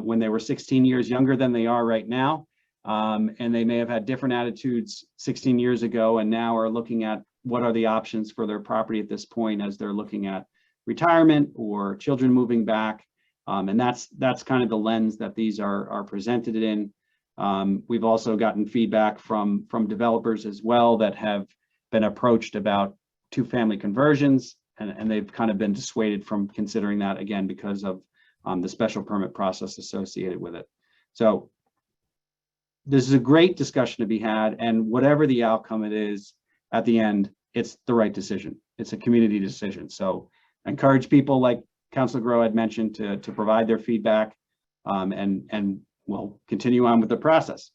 when they were 16 years younger than they are right now. And they may have had different attitudes 16 years ago and now are looking at what are the options for their property at this point as they're looking at retirement or children moving back. And that's kind of the lens that these are presented in. We've also gotten feedback from developers as well that have been approached about 2-family conversions, and they've kind of been dissuaded from considering that again because of the special permit process associated with it. So this is a great discussion to be had, and whatever the outcome it is at the end, it's the right decision. It's a community decision. So I encourage people like Councilor Grove had mentioned to provide their feedback, and we'll continue on with the process.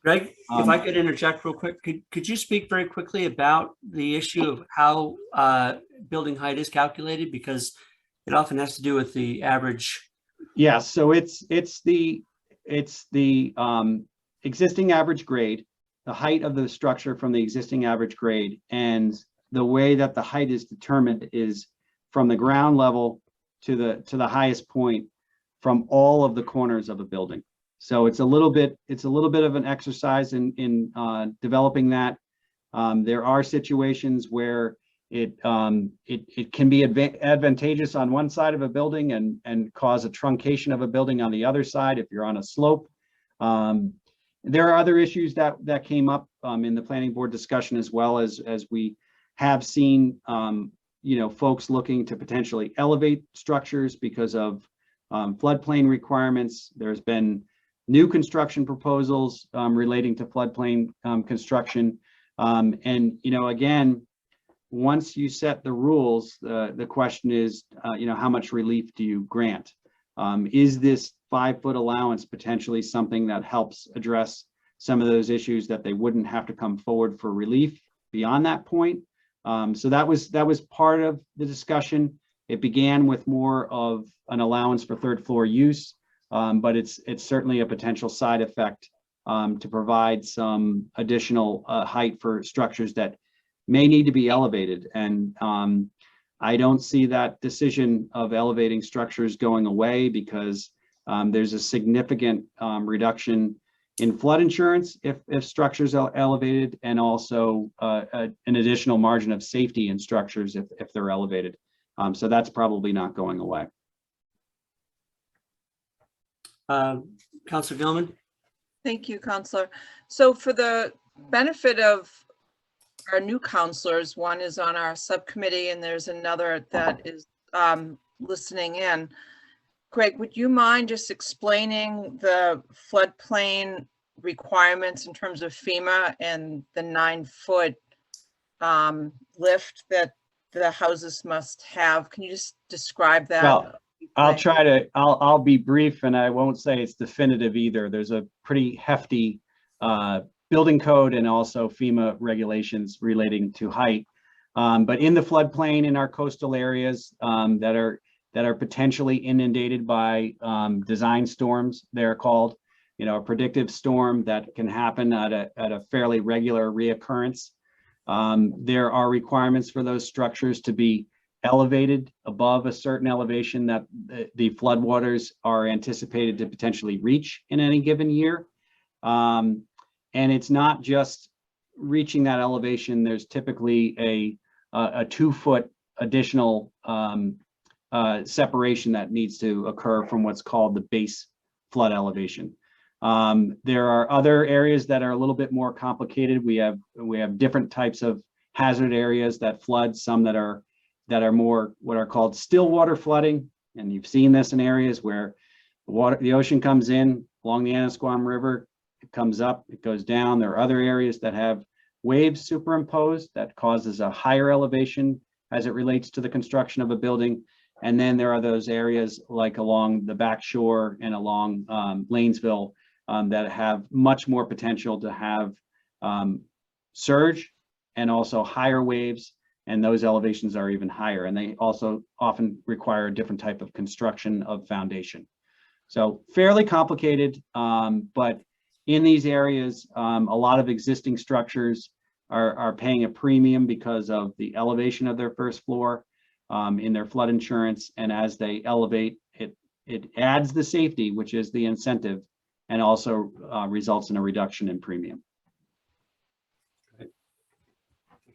Greg, if I could interject real quick, could you speak very quickly about the issue of how building height is calculated? Because it often has to do with the average. Yeah, so it's the existing average grade, the height of the structure from the existing average grade, and the way that the height is determined is from the ground level to the highest point from all of the corners of a building. So it's a little bit of an exercise in developing that. There are situations where it can be advantageous on one side of a building and cause a truncation of a building on the other side if you're on a slope. There are other issues that came up in the planning board discussion as well as we have seen, folks looking to potentially elevate structures because of floodplain requirements. There's been new construction proposals relating to floodplain construction. And, again, once you set the rules, the question is, how much relief do you grant? Is this 5-foot allowance potentially something that helps address some of those issues that they wouldn't have to come forward for relief beyond that point? So that was part of the discussion. It began with more of an allowance for third floor use, but it's certainly a potential side effect to provide some additional height for structures that may need to be elevated. And I don't see that decision of elevating structures going away because there's a significant reduction in flood insurance if structures are elevated, and also an additional margin of safety in structures if they're elevated. So that's probably not going away. Councilor Gilman? Thank you, Counselor. So for the benefit of our new counselors, one is on our subcommittee and there's another that is listening in. Greg, would you mind just explaining the floodplain requirements in terms of FEMA and the 9-foot lift that the houses must have? Can you just describe that? Well, I'll be brief, and I won't say it's definitive either. There's a pretty hefty building code and also FEMA regulations relating to height. But in the floodplain in our coastal areas that are potentially inundated by design storms, they're called, a predictive storm that can happen at a fairly regular reoccurrence. There are requirements for those structures to be elevated above a certain elevation that the floodwaters are anticipated to potentially reach in any given year. And it's not just reaching that elevation. There's typically a 2-foot additional separation that needs to occur from what's called the base flood elevation. There are other areas that are a little bit more complicated. We have different types of hazard areas that flood, some that are more what are called still water flooding. And you've seen this in areas where the ocean comes in along the Annisquam River, it comes up, it goes down. There are other areas that have waves superimposed that causes a higher elevation as it relates to the construction of a building. And then there are those areas like along the back shore and along Lanesville that have much more potential to have surge and also higher waves, and those elevations are even higher, and they also often require a different type of construction of foundation. So fairly complicated, but in these areas, a lot of existing structures are paying a premium because of the elevation of their first floor in their flood insurance, and as they elevate, it adds the safety, which is the incentive, and also results in a reduction in premium.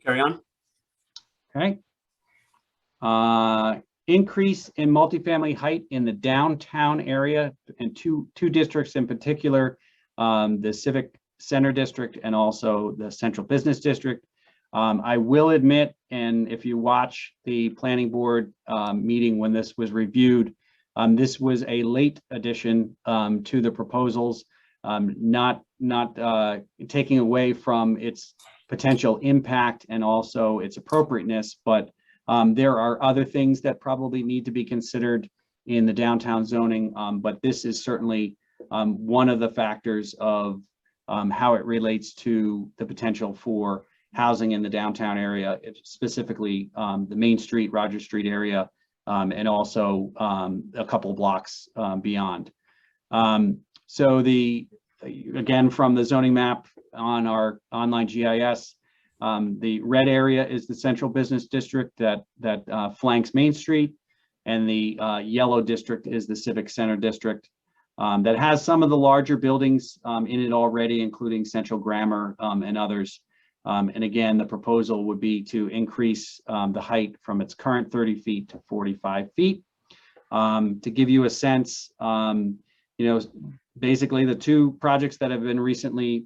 Carry on. Okay. Increase in multifamily height in the downtown area, and two districts in particular, the Civic Center District and also the Central Business District. I will admit, and if you watch the planning board meeting when this was reviewed, this was a late addition to the proposals, not taking away from its potential impact and also its appropriateness, but there are other things that probably need to be considered in the downtown zoning, but this is certainly one of the factors of how it relates to the potential for housing in the downtown area, specifically the Main Street, Rogers Street area, and also a couple blocks beyond. So again, from the zoning map on our online GIS, the red area is the Central Business District that flanks Main Street, and the yellow district is the Civic Center District that has some of the larger buildings in it already, including Central Grammar and others. And again, the proposal would be to increase the height from its current 30 feet to 45 feet. To give you a sense, basically the two projects that have been recently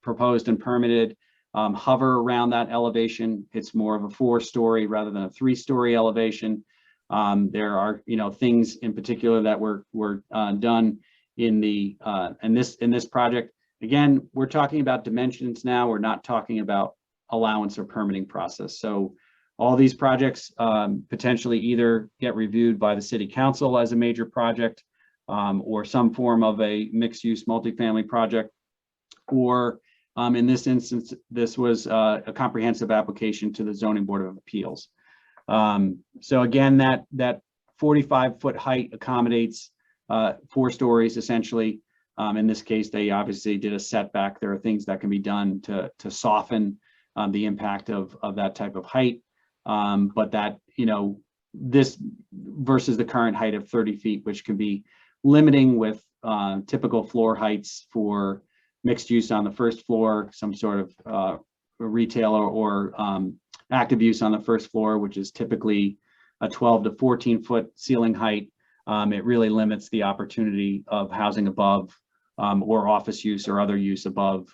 proposed and permitted hover around that elevation. It's more of a 4-story rather than a 3-story elevation. There are, things in particular that were done in this project. Again, we're talking about dimensions now. We're not talking about allowance or permitting process. So all these projects potentially either get reviewed by the city council as a major project or some form of a mixed-use multifamily project, or in this instance, this was a comprehensive application to the Zoning Board of Appeals. So again, that 45-foot height accommodates 4 stories essentially. In this case, they obviously did a setback. There are things that can be done to soften the impact of that type of height. But that, this versus the current height of 30 feet, which can be limiting with typical floor heights for mixed use on the first floor, some sort of retail or active use on the first floor, which is typically a 12 to 14 foot ceiling height. It really limits the opportunity of housing above or office use or other use above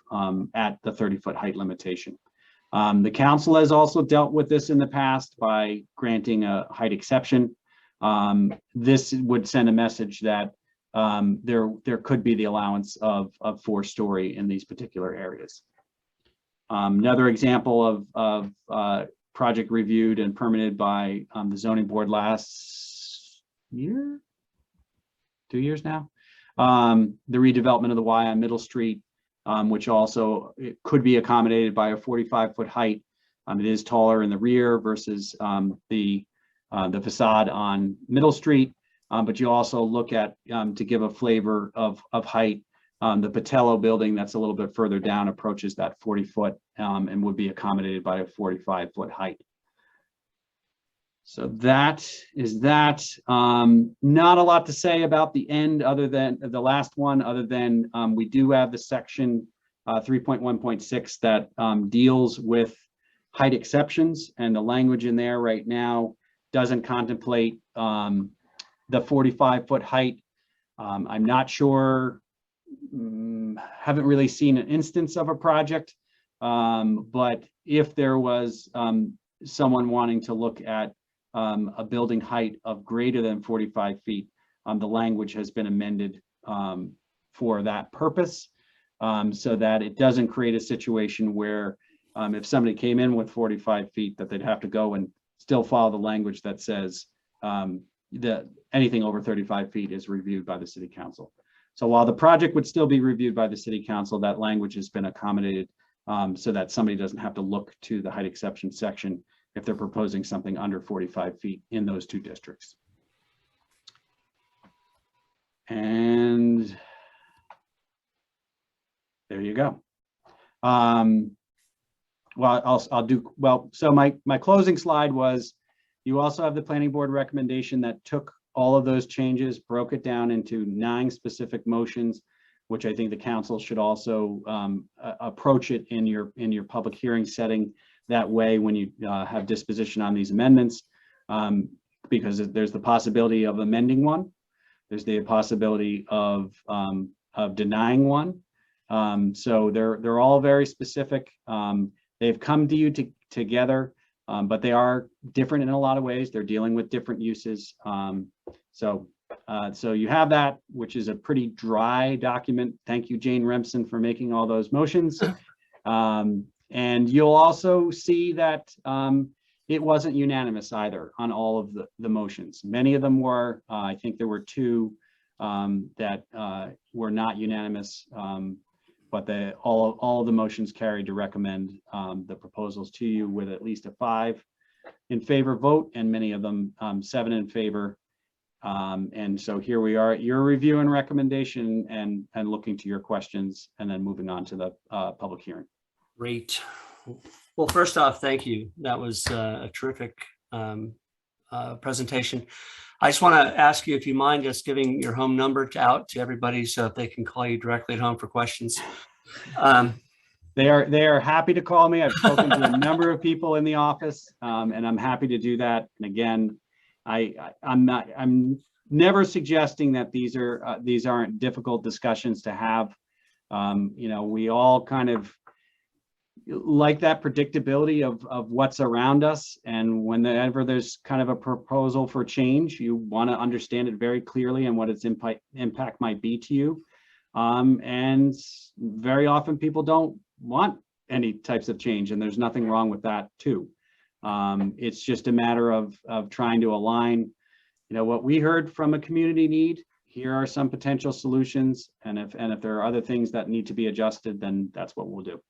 at the 30-foot height limitation. The council has also dealt with this in the past by granting a height exception. This would send a message that there could be the allowance of 4-story in these particular areas. Another example of project reviewed and permitted by the zoning board last year, 2 years now, the redevelopment of the Y on Middle Street, which also it could be accommodated by a 45-foot height. It is taller in the rear versus the facade on Middle Street, but you also look at, to give a flavor of height, the Patello building that's a little bit further down approaches that 40-foot and would be accommodated by a 45-foot height. So that is that. Not a lot to say about the end other than the last one, other than we do have the section 3.1.6 that deals with height exceptions, and the language in there right now doesn't contemplate the 45-foot height. I'm not sure, haven't really seen an instance of a project, but if there was someone wanting to look at a building height of greater than 45 feet, the language has been amended for that purpose, so that it doesn't create a situation where if somebody came in with 45 feet that they'd have to go and still follow the language that says that anything over 35 feet is reviewed by the city council. So while the project would still be reviewed by the city council, that language has been accommodated so that somebody doesn't have to look to the height exception section if they're proposing something under 45 feet in those 2 districts. And there you go. Well, I'll do, well, so my closing slide was, you also have the planning board recommendation that took all of those changes, broke it down into 9 specific motions, which I think the council should also approach it in your public hearing setting. That way, when you have disposition on these amendments, because there's the possibility of amending one, there's the possibility of denying one. So they're all very specific. They've come to you together, but they are different in a lot of ways. They're dealing with different uses. So you have that, which is a pretty dry document. Thank you, Jane Remsen, for making all those motions. And you'll also see that it wasn't unanimous either on all of the motions. Many of them were, I think there were 2 that were not unanimous, but all of the motions carried to recommend the proposals to you with at least a 5 in favor vote, and many of them 7 in favor. And so here we are at your review and recommendation, and looking to your questions, and then moving on to the public hearing. Great. Well, first off, thank you. That was a terrific presentation. I just want to ask you if you mind just giving your home number out to everybody so if they can call you directly at home for questions. They are happy to call me. I've spoken to a number of people in the office, and I'm happy to do that. And again, I'm never suggesting that these aren't difficult discussions to have. We all kind of like that predictability of what's around us. And whenever there's kind of a proposal for change, you want to understand it very clearly and what its impact might be to you. And very often people don't want any types of change, and there's nothing wrong with that too. It's just a matter of trying to align, what we heard from a community need. Here are some potential solutions, and if there are other things that need to be adjusted, then that's what we'll do.